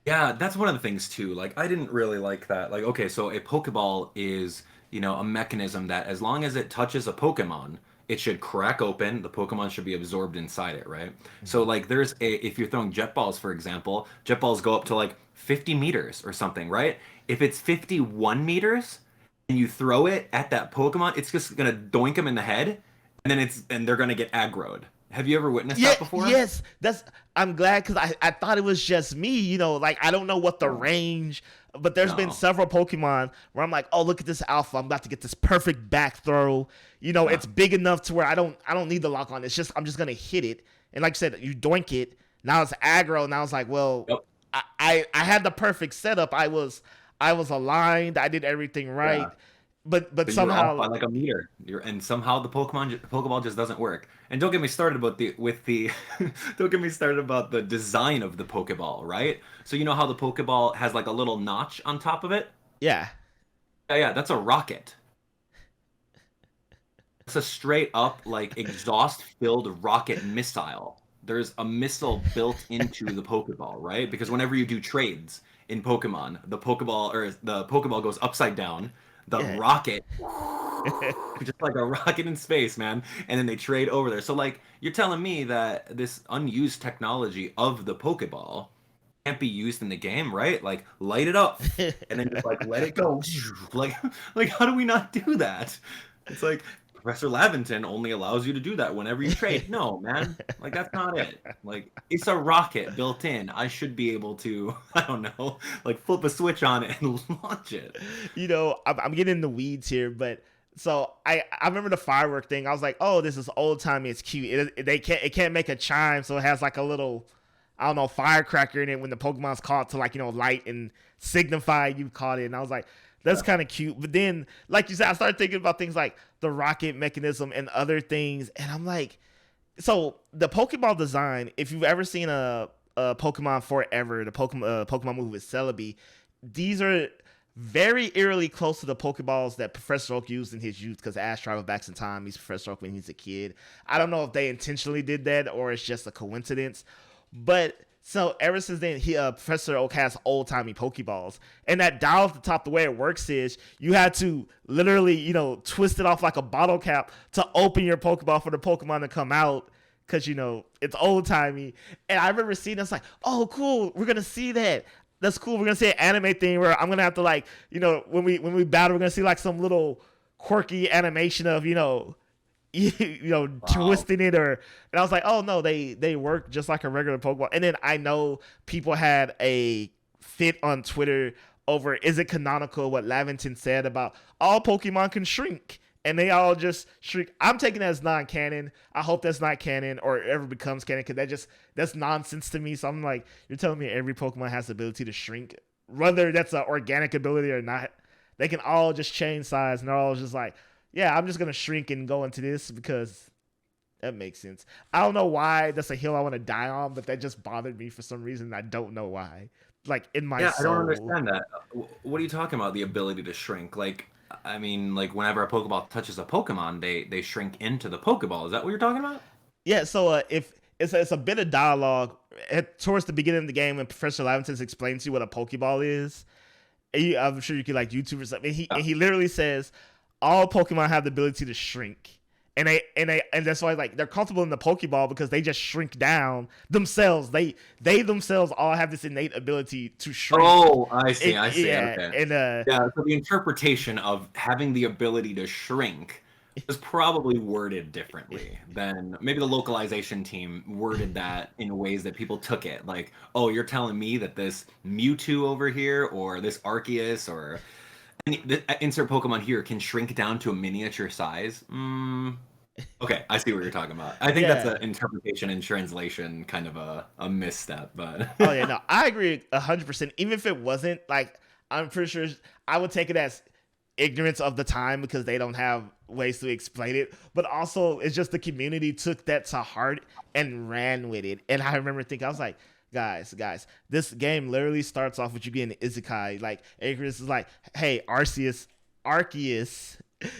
Yeah, that's one of the things too. Like, I didn't really like that. Like, okay, so a Pokeball is, a mechanism that as long as it touches a Pokemon, it should crack open. The Pokemon should be absorbed inside it, right? So, like, if you're throwing Jet Balls, for example, Jet Balls go up to like 50 meters or something, right? If it's 51 meters and you throw it at that Pokemon, it's just gonna doink them in the head, and then they're gonna get aggroed. Have you ever witnessed Yeah, that before? yes, I'm glad, because I thought it was just me, like I don't know what the No. range, but there's been No. several Pokemon where I'm like, oh, look at this alpha, I'm about to get this perfect back throw. Yeah. It's big enough to where I don't need the lock on. It's just I'm just gonna hit it, and like I said, you doink it. Now it's aggro, and I was like, well, Yep. I had the perfect setup. I was aligned. I did everything right. Yeah. but Then you're off somehow by like a meter. And somehow the Pokeball just doesn't work. And don't get me started about the don't get me started about the design of the Pokeball, right? So you know how the Pokeball has like a little notch on top of it? yeah. Yeah, yeah, that's a rocket. It's a straight up like exhaust filled rocket missile. There's a missile built into the Pokeball, right? Because whenever you do trades in Pokemon, the Pokeball goes upside down. The Yeah. rocket, just like a rocket in space, man. And then they trade over there. So like you're telling me that this unused technology of the Pokeball can't be used in the game, right? Like light it up and then just like let it go. Like how do we not do that? It's like Professor Laventon only allows you to do that whenever you trade. No, man. Like that's not it. Like it's a rocket built in. I should be able to, I don't know, like flip a switch on it and launch it. I'm getting in the weeds here, but so I remember the firework thing. I was like, oh, this is old timey. It's cute. It can't make a chime, so it has like a little, I don't know, firecracker in it when the Pokemon's caught to like light and signify you caught it. And I was like, that's kind of cute. But then, like you said, I started thinking about things like the rocket mechanism and other things, and I'm like, so the Pokeball design. If you've ever seen a Pokemon Forever, the Pokemon movie with Celebi, these are very eerily close to the Pokeballs that Professor Oak used in his youth because Ash traveled back in time. He's Professor Oak when he's a kid. I don't know if they intentionally did that or it's just a coincidence. But so ever since then, Professor Oak has old timey Pokeballs, and that dial at the top. The way it works is you had to literally, twist it off like a bottle cap to open your Pokeball for the Pokemon to come out. Cause it's old timey, and I remember seeing it's like, oh cool, we're gonna see that. That's cool. We're gonna see an anime thing where I'm gonna have to like, when we battle, we're gonna see like some little quirky animation of Wow. twisting it and I was like, oh no, they work just like a regular Pokeball. And then I know people had a fit on Twitter over is it canonical what Laventon said about all Pokemon can shrink and they all just shrink. I'm taking that as non-canon. I hope that's not canon or ever becomes canon because that's nonsense to me. So I'm like, you're telling me every Pokemon has the ability to shrink, whether that's an organic ability or not. They can all just change size and they're all just like, yeah, I'm just gonna shrink and go into this because that makes sense. I don't know why that's a hill I want to die on, but that just bothered me for some reason. I don't know why. Like in my Yeah, I don't soul. understand that. What are you talking about? The ability to shrink? Like, I mean, like whenever a Pokeball touches a Pokemon, they shrink into the Pokeball. Is that what you're talking about? Yeah, so if it's a bit of dialogue towards the beginning of the game when Professor Laventon explains to you what a Pokeball is. I'm sure you could like YouTube or something. And he literally says all Pokemon have the ability to shrink. And that's why like they're comfortable in the Pokeball because they just shrink down themselves. They themselves all have this innate ability to shrink. Oh, I see. I see. Yeah, Okay. and Yeah. So the interpretation of having the ability to shrink was probably worded differently than maybe the localization team worded that in ways that people took it. Like, oh, you're telling me that this Mewtwo over here or this Arceus or insert Pokemon here can shrink down to a miniature size. Okay, I see what you're talking about. I think that's yeah. an interpretation and translation kind of a misstep, but Oh yeah, no, I agree 100%. Even if it wasn't like, I'm pretty sure I would take it as ignorance of the time because they don't have ways to explain it. But also, it's just the community took that to heart and ran with it. And I remember thinking, I was like, guys, this game literally starts off with you getting isekai. Like, Icarus is like, hey, Arceus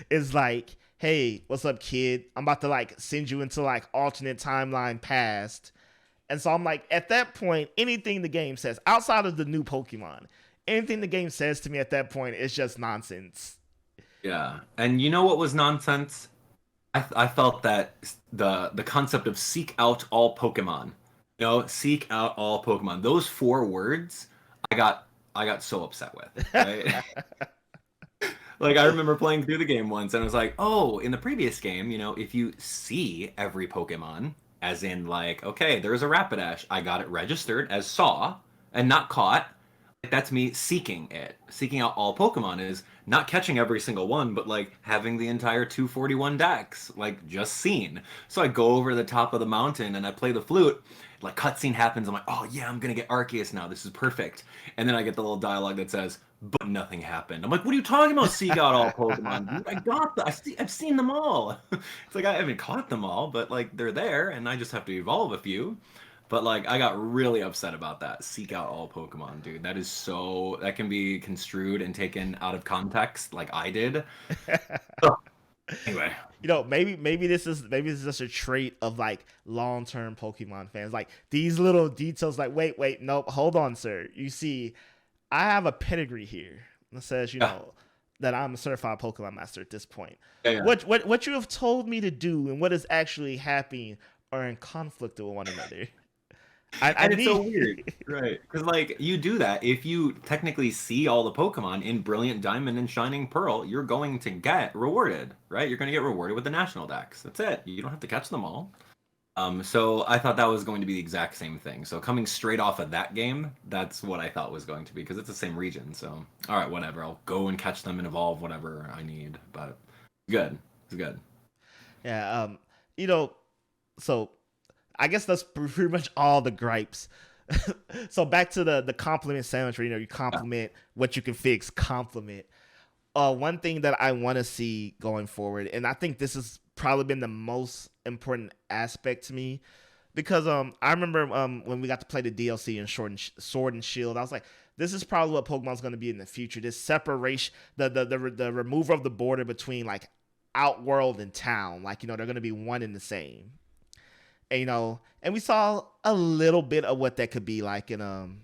is like, hey, what's up, kid? I'm about to like send you into like alternate timeline past. And so I'm like, at that point, anything the game says outside of the new Pokemon, anything the game says to me at that point is just nonsense. yeah. And you know what was nonsense? I felt that the concept of seek out all Pokemon, seek out all Pokemon. Those four words, I got so upset with, right? Like I remember playing through the game once and I was like, oh, in the previous game, if you see every Pokemon, as in like, okay, there's a Rapidash, I got it registered as saw and not caught. That's me seeking it. Seeking out all Pokemon is not catching every single one, but like having the entire 241 decks, like just seen. So I go over the top of the mountain and I play the flute. Like cutscene happens, I'm like, oh yeah, I'm gonna get Arceus now. This is perfect. And then I get the little dialogue that says, but nothing happened. I'm like, what are you talking about? Seek out all Pokemon, dude. I got them. I've seen them all. It's like I haven't caught them all, but like they're there, and I just have to evolve a few. But like I got really upset about that. Seek out all Pokemon, dude. That is so that can be construed and taken out of context, like I did. Ugh. Anyway, Maybe this is just a trait of like long term Pokemon fans. Like these little details, like wait, nope, hold on, sir. You see, I have a pedigree here that says, yeah, that I'm a certified Pokemon master at this point. yeah, yeah. What you have told me to do and what is actually happening are in conflict with one another. I And it's so need. weird, right? Because like you do that if you technically see all the Pokemon in Brilliant Diamond and Shining Pearl, you're going to get rewarded, right? You're going to get rewarded with the National Dex. That's it. You don't have to catch them all. So I thought that was going to be the exact same thing. So coming straight off of that game, that's what I thought was going to be because it's the same region. So all right, whatever. I'll go and catch them and evolve whatever I need. But good, it's good. Yeah. You know. So I guess that's pretty much all the gripes. So back to the compliment sandwich where you Yeah, compliment what you can fix, compliment. One thing that I want to see going forward, and I think this has probably been the most important aspect to me, because I remember when we got to play the DLC in Sword and Shield, I was like, this is probably what Pokemon's going to be in the future. This separation, the removal of the border between like outworld and town, like they're going to be one and the same. And, and we saw a little bit of what that could be like in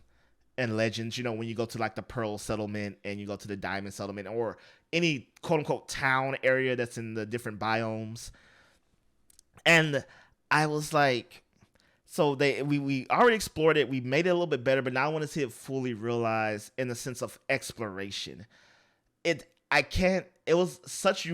Legends, when you go to like the Pearl settlement and you go to the Diamond settlement or any quote unquote town area that's in the different biomes. And I was like, so we already explored it, we made it a little bit better, but now I want to see it fully realized in the sense of exploration. It was such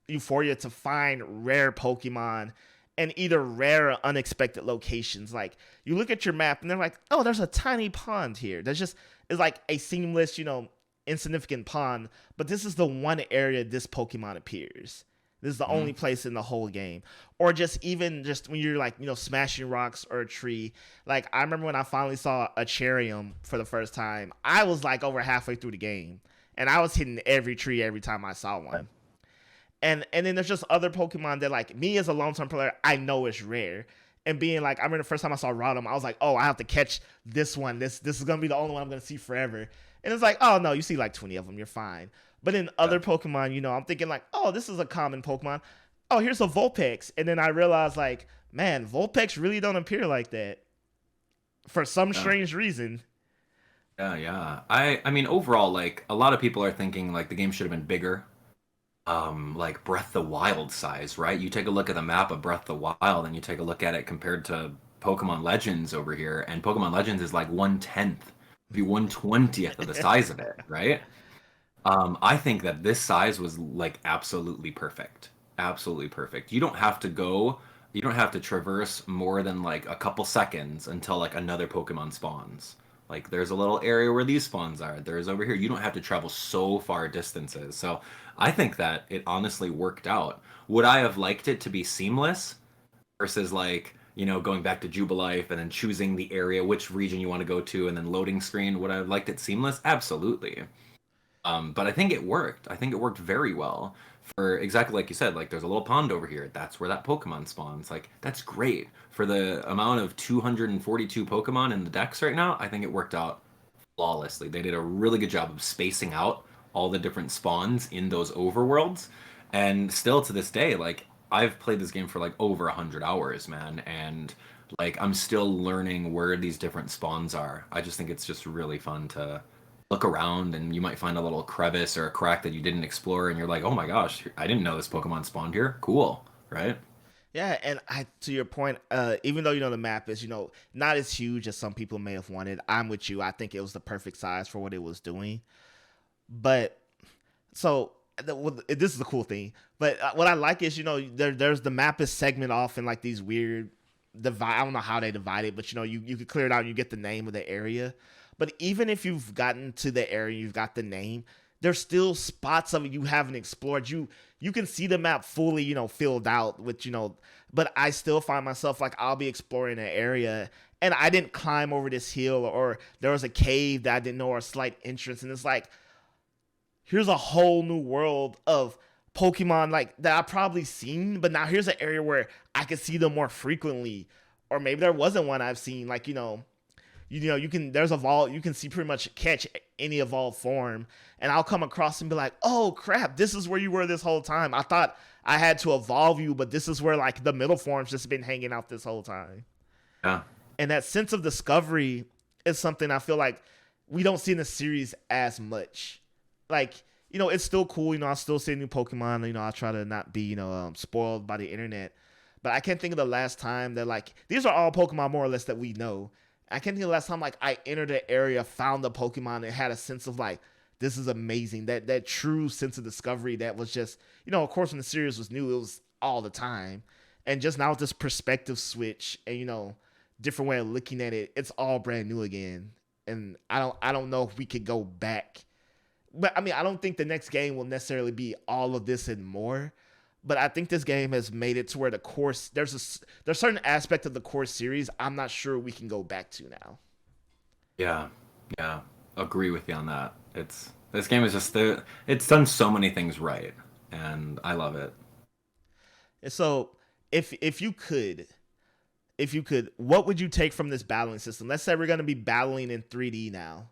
euphoria to find rare Pokemon and either rare or unexpected locations. Like you look at your map and they're like, oh, there's a tiny pond here. There's just it's like a seamless, insignificant pond, but this is the one area this Pokemon appears. This is the only hmm place in the whole game. Or just even just when you're like, smashing rocks or a tree. Like I remember when I finally saw a Charium for the first time, I was like over halfway through the game. And I was hitting every tree every time I saw one. And then there's just other Pokemon that like me as a long term player, I know is rare. And being like, I remember the first time I saw Rotom, I was like, oh, I have to catch this one. This is gonna be the only one I'm gonna see forever. And it's like, oh no, you see like 20 of them, you're fine. But in Yeah. other Pokemon, I'm thinking like, oh, this is a common Pokemon. Oh, here's a Vulpix. And then I realized like, man, Vulpix really don't appear like that for some Yeah. strange reason. Yeah, yeah. I mean overall, like a lot of people are thinking like the game should have been bigger. Like Breath of the Wild size, right? You take a look at the map of Breath of the Wild and you take a look at it compared to Pokemon Legends over here, and Pokemon Legends is like 1/10, maybe 1/20th of the size of it, right? I think that this size was like absolutely perfect. Absolutely perfect. You don't have to traverse more than like a couple seconds until like another Pokemon spawns. Like there's a little area where these spawns are. There's over here. You don't have to travel so far distances. So I think that it honestly worked out. Would I have liked it to be seamless versus like, going back to Jubilife and then choosing the area, which region you want to go to, and then loading screen? Would I have liked it seamless? Absolutely. But I think it worked. I think it worked very well for exactly like you said. Like, there's a little pond over here. That's where that Pokemon spawns. Like, that's great for the amount of 242 Pokemon in the Dex right now. I think it worked out flawlessly. They did a really good job of spacing out all the different spawns in those overworlds, and still to this day, like I've played this game for like over 100 hours, man, and like I'm still learning where these different spawns are. I just think it's just really fun to look around and you might find a little crevice or a crack that you didn't explore and you're like, oh my gosh, I didn't know this Pokemon spawned here. Cool, right? Yeah, and to your point, even though the map is not as huge as some people may have wanted, I'm with you. I think it was the perfect size for what it was doing. But so this is the cool thing. But what I like is there's the map is segment off in like these weird divide. I don't know how they divide it, but you could clear it out and you get the name of the area. But even if you've gotten to the area, you've got the name, there's still spots of it you haven't explored. You can see the map fully, filled out with, but I still find myself like I'll be exploring an area and I didn't climb over this hill or there was a cave that I didn't know or a slight entrance. And it's like, here's a whole new world of Pokemon like that I've probably seen, but now here's an area where I can see them more frequently. Or maybe there wasn't one I've seen. Like, you can there's evolve you can see pretty much catch any evolved form, and I'll come across and be like, oh crap, this is where you were this whole time. I thought I had to evolve you, but this is where like the middle form's just been hanging out this whole time. Yeah. And that sense of discovery is something I feel like we don't see in the series as much. Like, it's still cool. I still see new Pokemon. I try to not be, spoiled by the internet. But I can't think of the last time that, like, these are all Pokemon more or less that we know. I can't think of the last time, like, I entered an area, found a Pokemon, and had a sense of, like, this is amazing. That true sense of discovery that was just, of course, when the series was new, it was all the time. And just now with this perspective switch and, different way of looking at it, it's all brand new again. And I don't know if we could go back. But I mean, I don't think the next game will necessarily be all of this and more. But I think this game has made it to where the course there's certain aspect of the core series I'm not sure we can go back to now. Yeah, agree with you on that. This game is just it's done so many things right, and I love it. And so, if you could, what would you take from this battling system? Let's say we're gonna be battling in 3D now.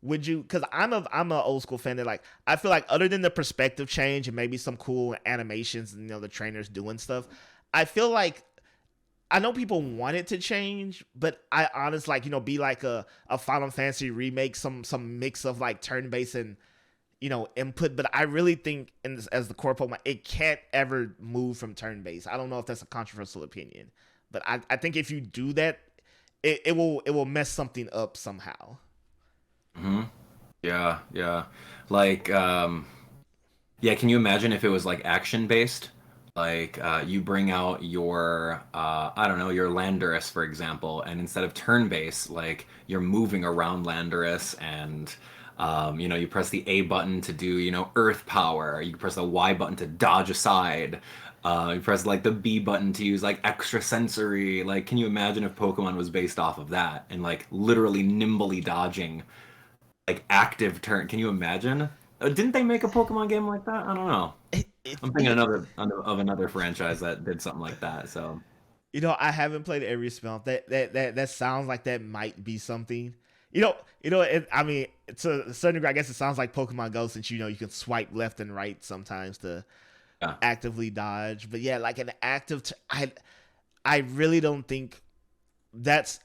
Would you? Because I'm an old school fan that, like, I feel like other than the perspective change and maybe some cool animations and the trainers doing stuff, I feel like I know people want it to change, but I honestly like be like a Final Fantasy remake, some mix of like turn based and input. But I really think as the core Pokemon, it can't ever move from turn based. I don't know if that's a controversial opinion, but I think if you do that, it will mess something up somehow. Hmm. Yeah. Like, yeah, can you imagine if it was like action based? Like, you bring out your, I don't know, your Landorus, for example, and instead of turn based, like, you're moving around Landorus and, you press the A button to do, earth power. You press the Y button to dodge aside. You press like the B button to use like extra sensory. Like, can you imagine if Pokemon was based off of that and like literally nimbly dodging? Like active turn. Can you imagine? Didn't they make a Pokemon game like that? I don't know. I'm thinking of another franchise that did something like that. So, I haven't played every spin-off. That sounds like that might be something. I mean, to a certain degree, I guess it sounds like Pokemon Go, since you can swipe left and right sometimes to actively dodge. But yeah, like an active, I really don't think that's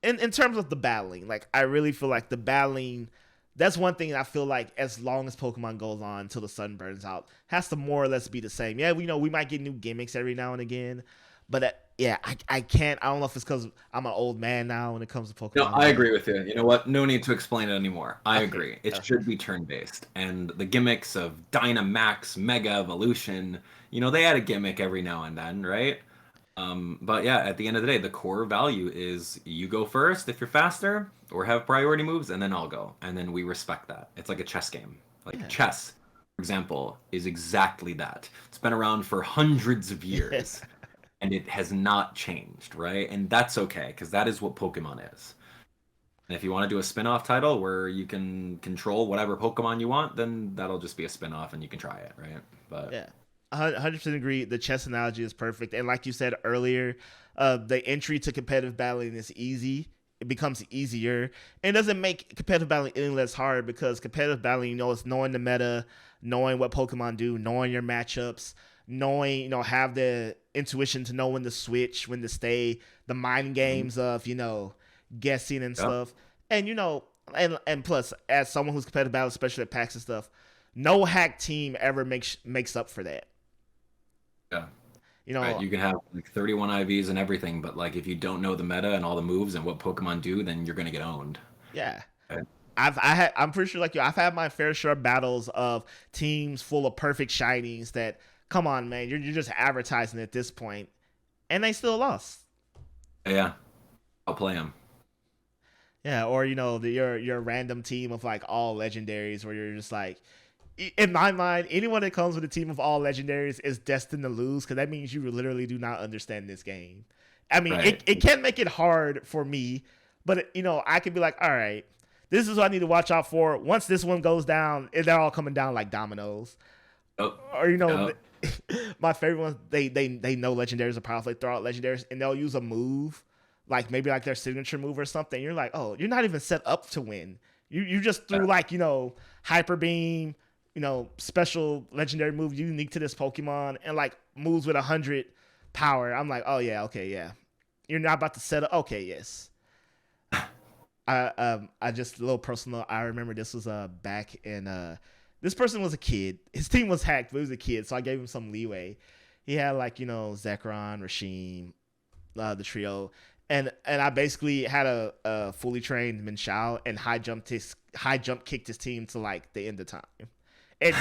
in terms of the battling. Like, I really feel like the battling. That's one thing I feel like as long as Pokemon goes on until the sun burns out, has to more or less be the same. Yeah, we might get new gimmicks every now and again, but yeah, I can't. I don't know if it's because I'm an old man now when it comes to Pokemon. No, I agree with you. You know what? No need to explain it anymore. I agree. It should be turn-based. And the gimmicks of Dynamax, Mega Evolution, they add a gimmick every now and then, right? But yeah, at the end of the day, the core value is you go first if you're faster or have priority moves, and then I'll go. And then we respect that. It's like a chess game. Like chess, for example, is exactly that. It's been around for hundreds of years and it has not changed, right? And that's okay, because that is what Pokemon is. And if you want to do a spin-off title where you can control whatever Pokemon you want, then that'll just be a spin-off and you can try it, right? But yeah. 100% agree. The chess analogy is perfect. And like you said earlier, the entry to competitive battling is easy. It becomes easier. And it doesn't make competitive battling any less hard, because competitive battling, it's knowing the meta, knowing what Pokemon do, knowing your matchups, knowing, have the intuition to know when to switch, when to stay, the mind games of, guessing and stuff. And, and plus, as someone who's competitive battle, especially at PAX and stuff, no hack team ever makes up for that. Yeah. Right, you can have like 31 IVs and everything, but like if you don't know the meta and all the moves and what Pokemon do, then you're gonna get owned. Yeah. Okay. I'm pretty sure like you, I've had my fair share of battles of teams full of perfect shinies that, come on, man, you're just advertising at this point, and they still lost. Yeah, I'll play them. Yeah, or your random team of like all legendaries, where you're just like, in my mind, anyone that comes with a team of all legendaries is destined to lose, because that means you literally do not understand this game. I mean, right. It can make it hard for me, but I could be like, all right, this is what I need to watch out for. Once this one goes down, they're all coming down like dominoes. Oh, Or oh, my favorite ones, they know legendaries are powerful. They throw out legendaries and they'll use a move, like maybe like their signature move or something. You're like, oh, you're not even set up to win. You just threw like hyper beam, special legendary move unique to this Pokemon, and like moves with 100 power. I'm like, oh yeah, okay, yeah. You're not about to set up. Okay, yes. I just a little personal. I remember this was back in this person was a kid. His team was hacked, but he was a kid, so I gave him some leeway. He had like Zekrom, Rashim, the trio, and I basically had a fully trained Minshao and high jump kicked his team to like the end of time, and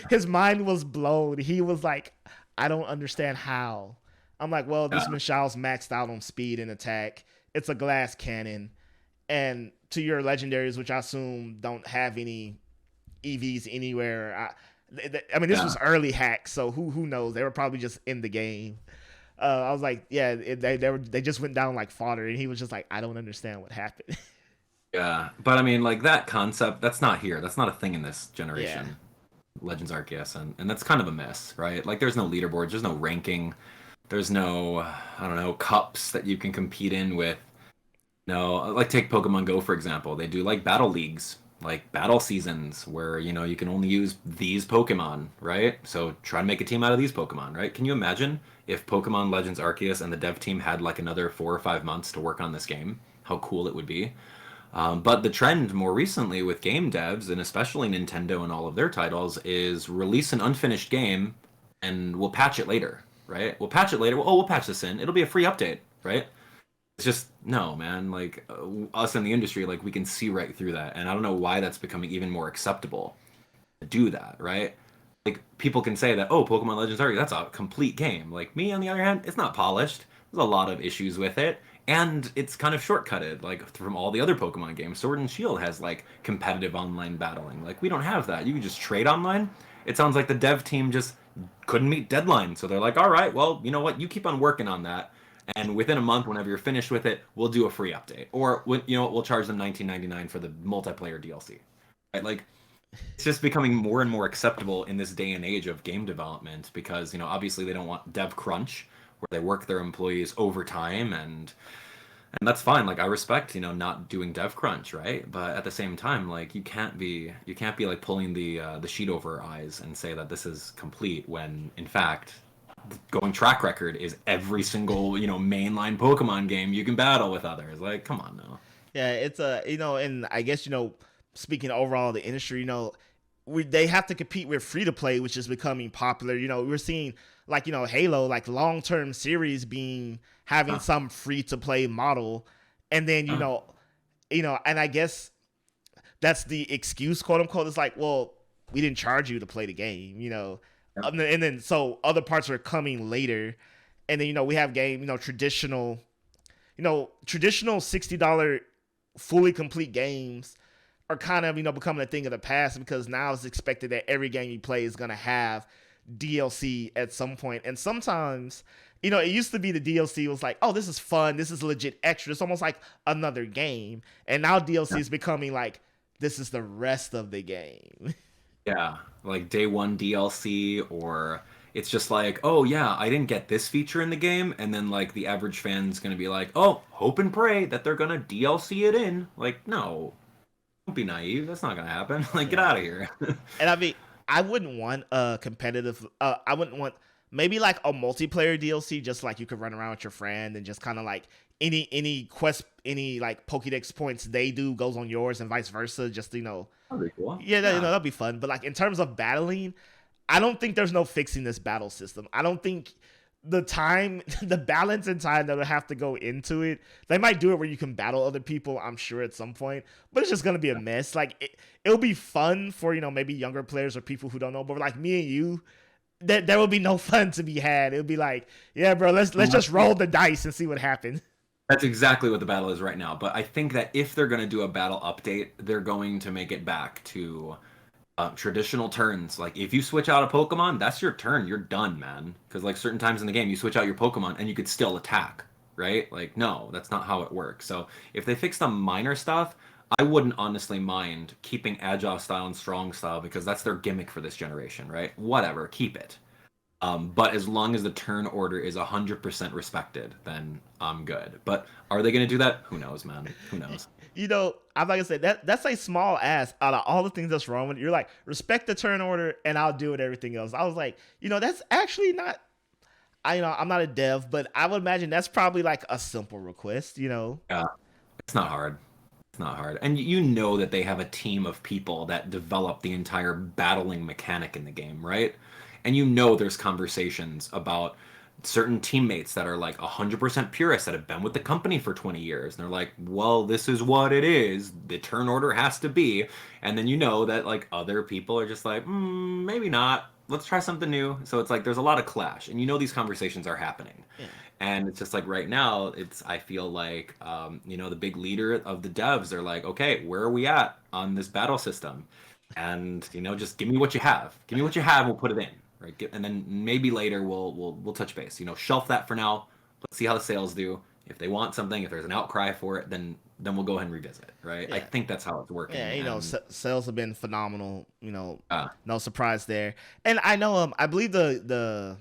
his mind was blown. He was like, I don't understand how. I'm like, well, this Minshao's maxed out on speed and attack. It's a glass cannon, and to your legendaries, which I assume don't have any EVs anywhere. I mean, this was early hacks, so who knows? They were probably just in the game. I was like, yeah, they just went down like fodder, and he was just like, I don't understand what happened. yeah. But I mean, like that concept, that's not here. That's not a thing in this generation. Yeah. Legends Arceus, and that's kind of a mess, right? Like, there's no leaderboards, there's no ranking, there's no, I don't know, cups that you can compete in with. No, like take Pokemon Go for example. They do like battle leagues, like battle seasons where you can only use these Pokemon, right? So try and make a team out of these Pokemon, right? Can you imagine if Pokemon Legends Arceus and the dev team had like another 4 or 5 months to work on this game? How cool it would be. But the trend more recently with game devs, and especially Nintendo and all of their titles, is release an unfinished game and we'll patch it later, right? We'll patch it later. Oh, we'll patch this in. It'll be a free update, right? It's just, no, man. Like, us in the industry, like, we can see right through that. And I don't know why that's becoming even more acceptable to do that, right? Like, people can say that, oh, Pokemon Legends Arceus, that's a complete game. Like, me, on the other hand, it's not polished. There's a lot of issues with it. And it's kind of shortcutted, like from all the other Pokemon games. Sword and Shield has like competitive online battling. Like, we don't have that. You can just trade online. It sounds like the dev team just couldn't meet deadlines. So they're like, all right, well, you know what? You keep on working on that. And within a month, whenever you're finished with it, we'll do a free update. Or, we'll charge them $19.99 for the multiplayer DLC. Right? Like, it's just becoming more and more acceptable in this day and age of game development because, obviously they don't want dev crunch where they work their employees overtime and that's fine. Like, I respect, not doing dev crunch, right? But at the same time, like, you can't be like pulling the sheet over our eyes and say that this is complete when in fact going track record is every single, mainline Pokemon game you can battle with others. Like, come on now. Yeah, it's and I guess speaking overall of the industry, they have to compete with free to play, which is becoming popular. We're seeing like Halo, like long term series having some free to play model, and then and I guess that's the excuse, quote unquote. It's like, well, we didn't charge you to play the game, and then so other parts are coming later, and then we have game, traditional $60 fully complete games are kind of becoming a thing of the past because now it's expected that every game you play is going to have DLC at some point. And sometimes it used to be the DLC was like, oh, this is fun, this is legit extra, it's almost like another game, and now DLC is becoming like, this is the rest of the game. Yeah, like day one DLC, or it's just like, oh yeah, I didn't get this feature in the game, and then like the average fan's gonna be like, oh, hope and pray that they're gonna DLC it in. Like, no, don't be naive. That's not gonna happen. Like, get out of here. And I mean, I wouldn't want a competitive. I wouldn't want maybe like a multiplayer DLC, just like you could run around with your friend and just kind of like any quest, any like Pokédex points they do goes on yours and vice versa. Just That'd be cool. Yeah, that'd be fun. But like in terms of battling, I don't think there's no fixing this battle system. I don't think the balance and time that'll have to go into it. They might do it where you can battle other people, I'm sure, at some point, but it's just gonna be a mess. Like it'll be fun for maybe younger players or people who don't know, but like me and you, there will be no fun to be had. It'll be like, yeah, bro, let's just roll the dice and see what happens. That's exactly what the battle is right now. But I think that if they're gonna do a battle update, they're going to make it back to traditional turns. Like, if you switch out a Pokemon, that's your turn. You're done, man. Because like certain times in the game, you switch out your Pokemon and you could still attack, right? Like, no, that's not how it works. So if they fix some minor stuff, I wouldn't honestly mind keeping agile style and strong style because that's their gimmick for this generation, right? Whatever, keep it. But as long as the turn order is 100% respected, then I'm good. But are they going to do that? Who knows, man? Who knows? I'm like I said, that's a small ask out of all the things that's wrong with it. You're like, respect the turn order and I'll do it everything else. I was like, that's actually not I'm not a dev, but I would imagine that's probably like a simple request. Yeah, it's not hard. It's not hard. And you know that they have a team of people that develop the entire battling mechanic in the game, right? And you know there's conversations about certain teammates that are like 100% purists that have been with the company for 20 years. And they're like, well, this is what it is. The turn order has to be. And then you know that like other people are just like, maybe not. Let's try something new. So it's like there's a lot of clash. And you know these conversations are happening. Yeah. And it's just like right now, I feel like the big leader of the devs are like, okay, where are we at on this battle system? And just give me what you have. Give me what you have. We'll put it in, right? And then maybe later we'll touch base. Shelf that for now. Let's see how the sales do. If they want something, if there's an outcry for it, then we'll go ahead and revisit, right? Yeah. I think that's how it's working. Yeah, sales have been phenomenal. Uh, No surprise there. And I know, I believe the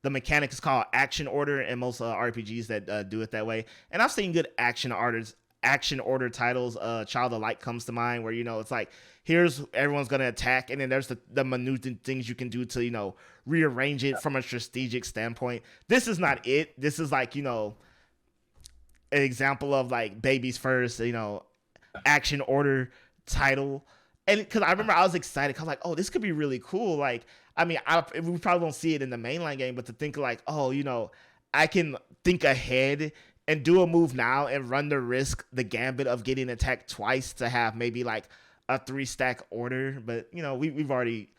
mechanic is called action order in most RPGs that do it that way. And I've seen good action order titles. Child of Light comes to mind, where it's like, here's everyone's gonna attack, and then there's the minute things you can do to rearrange it from a strategic standpoint. This is not it. This is like an example of like babies first, action order title. And because I remember I was excited, cause I was like, oh, this could be really cool. Like, I mean, we probably won't see it in the mainline game, but to think like, oh, I can think ahead and do a move now and run the gambit of getting attacked twice to have maybe like a 3-stack order. But we've already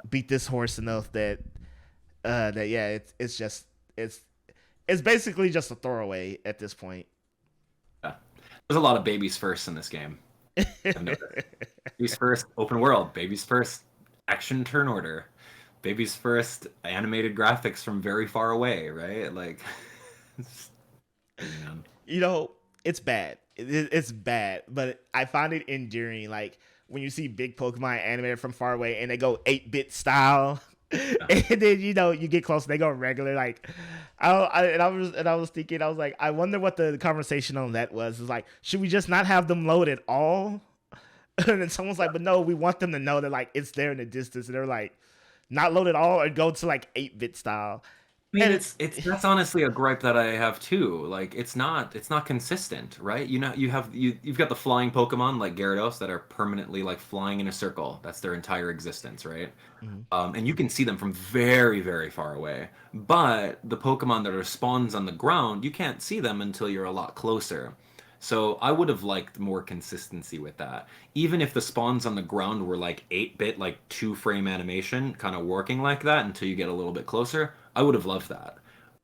beat this horse enough that yeah, it's basically just a throwaway at this point. yeah. There's a lot of babies first in this game. Babies first open world, babies first action turn order, babies first animated graphics from very far away, right? Like it's bad. It's bad, but I find it endearing. Like when you see big Pokemon animated from far away and they go 8-bit style, and then you get close, they go regular. Like I was thinking, I was like, I wonder what the conversation on that was. It's like, should we just not have them load at all? And then someone's like, but no, we want them to know that like it's there in the distance, and they're like, not load at all or go to like 8-bit style. I mean, it's that's honestly a gripe that I have too. Like, it's not consistent, right? You've got the flying Pokemon like Gyarados that are permanently like flying in a circle. That's their entire existence, right? Mm-hmm. And you can see them from very, very far away. But the Pokemon that are spawns on the ground, you can't see them until you're a lot closer. So I would have liked more consistency with that. Even if the spawns on the ground were like 8-bit, like 2-frame animation, kind of working like that until you get a little bit closer, I would have loved that.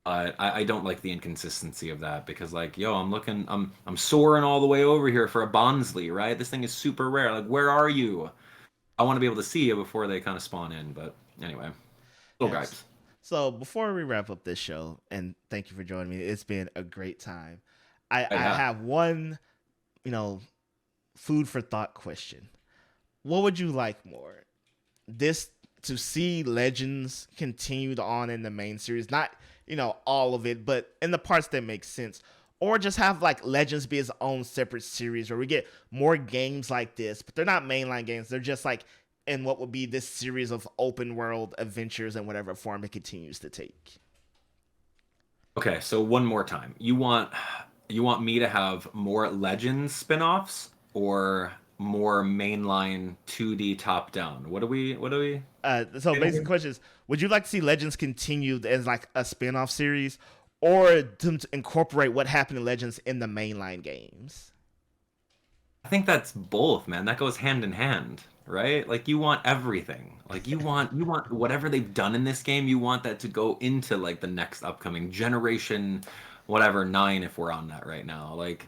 I don't like the inconsistency of that because like, yo, I'm soaring all the way over here for a Bonsley, right? This thing is super rare. Like, where are you? I want to be able to see you before they kind of spawn in. But anyway, little Yes. gripes. So before we wrap up this show, and thank you for joining me, it's been a great time. I Yeah. have one, food for thought question. What would you like more? This to see Legends continued on in the main series, not, all of it, but in the parts that make sense. Or just have like Legends be its own separate series where we get more games like this, but they're not mainline games. They're just like in what would be this series of open world adventures in whatever form it continues to take. Okay, so one more time. You want me to have more Legends spin-offs or more mainline 2D top down? What do we So basic question is, would you like to see Legends continued as like a spin-off series, or to incorporate what happened in Legends in the mainline games? I think that's both, man. That goes hand in hand, right? Like you want everything. Like you want whatever they've done in this game, you want that to go into like the next upcoming generation, whatever, 9 if we're on that right now. Like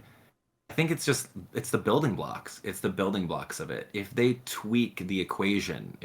I think it's the building blocks. It's the building blocks of it. If they tweak the equation,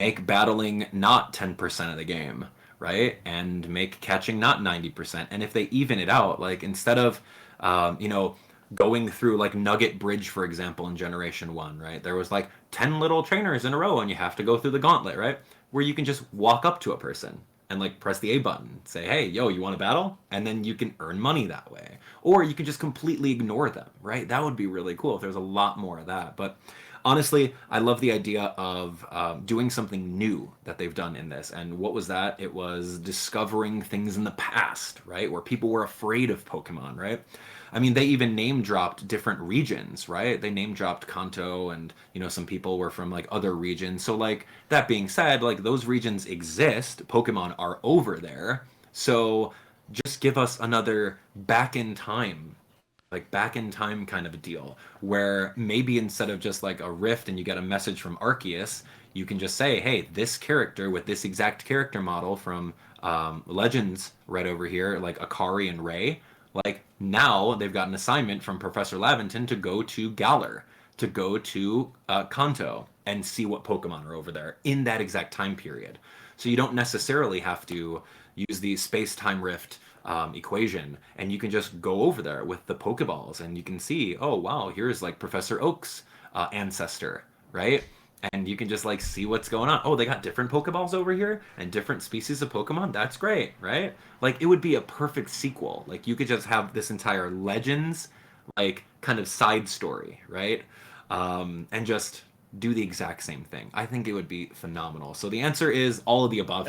make battling not 10% of the game, right? And make catching not 90%. And if they even it out, like instead of You know, going through like Nugget Bridge, for example, in Generation 1, right? There was like 10 little trainers in a row and you have to go through the gauntlet, right? Where you can just walk up to a person and like press the A button, say, hey, yo, you want to battle? And then you can earn money that way. Or you can just completely ignore them, right? That would be really cool if there's a lot more of that. But honestly, I love the idea of doing something new that they've done in this. And what was that? It was discovering things in the past, right? Where people were afraid of Pokemon, right? I mean, they even name dropped different regions, right? They name dropped Kanto, and you know, some people were from like other regions. So like that being said, like those regions exist. Pokemon are over there. So just give us another back in time, like back in time kind of a deal, where maybe instead of just like a rift and you get a message from Arceus, you can just say, hey, this character with this exact character model from Legends right over here, like Akari and Ray, like now they've got an assignment from Professor Laventon to go to Galar, to go to Kanto and see what Pokemon are over there in that exact time period. So you don't necessarily have to use the space-time rift equation, and you can just go over there with the Pokeballs, and you can see, oh wow, here's like Professor Oak's ancestor, right? And you can just like see what's going on. Oh, they got different Pokeballs over here and different species of Pokemon. That's great, right? Like it would be a perfect sequel. Like you could just have this entire Legends, like kind of side story, right? And just do the exact same thing. I think it would be phenomenal. So the answer is all of the above.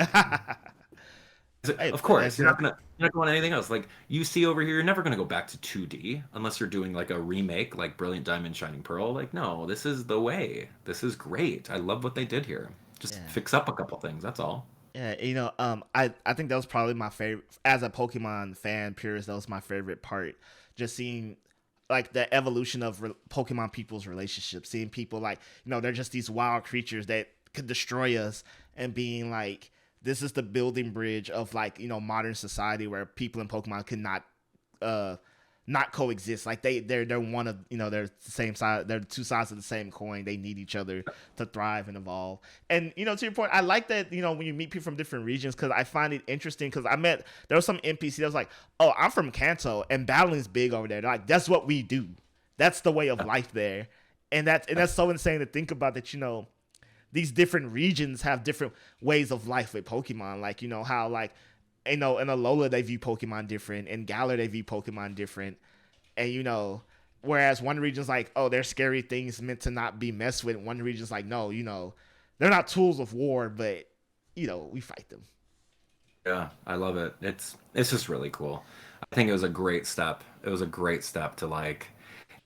Hey, Of course, that's you're not going anything else. Like you see over here, you're never gonna go back to 2D unless you're doing like a remake, like Brilliant Diamond, Shining Pearl. Like no, this is the way. This is great. I love what they did here. Just yeah. fix up a couple things. That's all. Yeah, I think that was probably my favorite as a Pokemon fan purist. That was my favorite part, just seeing like the evolution of Pokemon people's relationships, seeing people like they're just these wild creatures that could destroy us, and being like this is the building bridge of like modern society where people and Pokemon could uh not coexist. Like they're one of they're the same side. They're two sides of the same coin. They need each other to thrive and evolve. And to your point, I like that when you meet people from different regions, because I find it interesting. Because there was some NPC that was like, oh, I'm from Kanto and battling's big over there. They're like, that's what we do. That's the way of life there. And that's so insane to think about, that these different regions have different ways of life with Pokemon. Like how like in Alola they view Pokemon different, in Galar they view Pokemon different, and whereas one region's like, oh, they're scary things meant to not be messed with. One region's like, no, they're not tools of war, but we fight them. Yeah, I love it. It's just really cool. I think it was a great step. It was a great step to like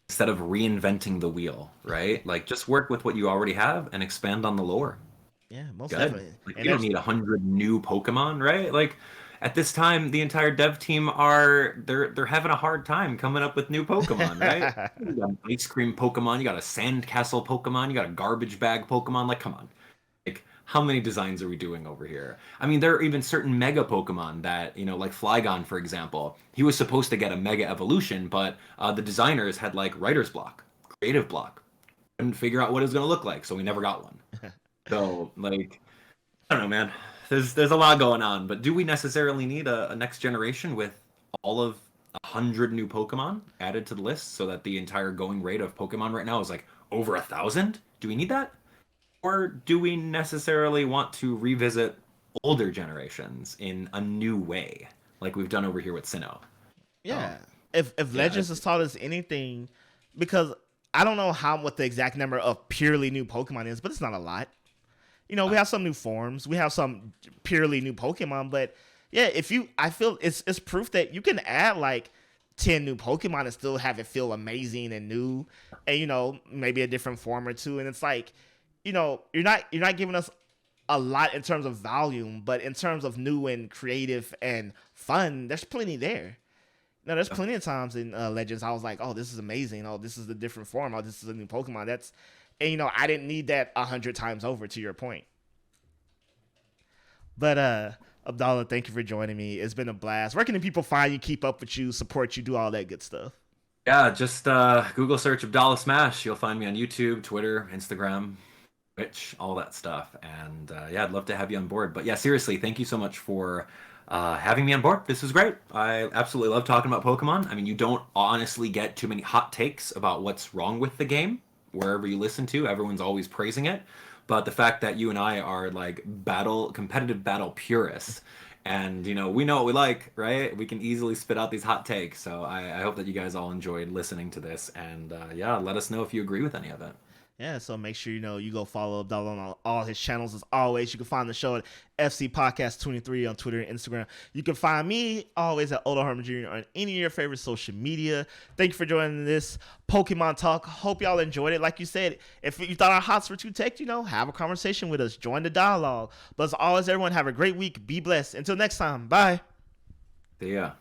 instead of reinventing the wheel, right? Like just work with what you already have and expand on the lore. Yeah, most Good. definitely. Like And you don't there's need 100 new Pokemon, right? Like at this time, the entire dev team they're having a hard time coming up with new Pokemon, right? You got an ice cream Pokemon, you got a sandcastle Pokemon, you got a garbage bag Pokemon. Like, come on. Like, how many designs are we doing over here? I mean, there are even certain Mega Pokemon that, like Flygon, for example. He was supposed to get a Mega Evolution, but the designers had like writer's block, creative block. Couldn't figure out what it was going to look like, so we never got one. So, like, I don't know, man. There's a lot going on, but do we necessarily need a next generation with all of 100 new Pokemon added to the list so that the entire going rate of Pokemon right now is like over 1,000? Do we need that? Or do we necessarily want to revisit older generations in a new way, like we've done over here with Sinnoh? Yeah. Um, If yeah, Legends has taught us anything, because I don't know what the exact number of purely new Pokemon is, but it's not a lot. We have some new forms, we have some purely new Pokemon, but yeah, I feel it's proof that you can add like 10 new Pokemon and still have it feel amazing and new, and maybe a different form or two, and it's like, you're not giving us a lot in terms of volume, but in terms of new and creative and fun, there's plenty there. No, there's plenty of times in Legends I was like, oh, this is amazing. Oh, this is a different form. Oh, this is a new Pokemon. And I didn't need that 100 times over, to your point. But Abdallah, thank you for joining me. It's been a blast. Where can people find you, keep up with you, support you, do all that good stuff? yeah, just Google search AbdallahSmash. You'll find me on YouTube, Twitter, Instagram, Twitch, all that stuff. And yeah, I'd love to have you on board. But yeah, seriously, thank you so much for having me on board. This is great. I absolutely love talking about Pokemon. I mean, you don't honestly get too many hot takes about what's wrong with the game. Wherever you listen to, everyone's always praising it. But the fact that you and I are like competitive battle purists, and we know what we like, right? We can easily spit out these hot takes. So I hope that you guys all enjoyed listening to this, and yeah, let us know if you agree with any of it. Yeah, so make sure you go follow Abdallah on all his channels. As always, you can find the show at FC Podcast 23 on Twitter and Instagram. You can find me always at Oda Harmon Jr. on any of your favorite social media. Thank you for joining this Pokemon Talk. Hope y'all enjoyed it. Like you said, if you thought our hots were too tech, have a conversation with us. Join the dialogue. But as always, everyone, have a great week. Be blessed. Until next time. Bye. See ya.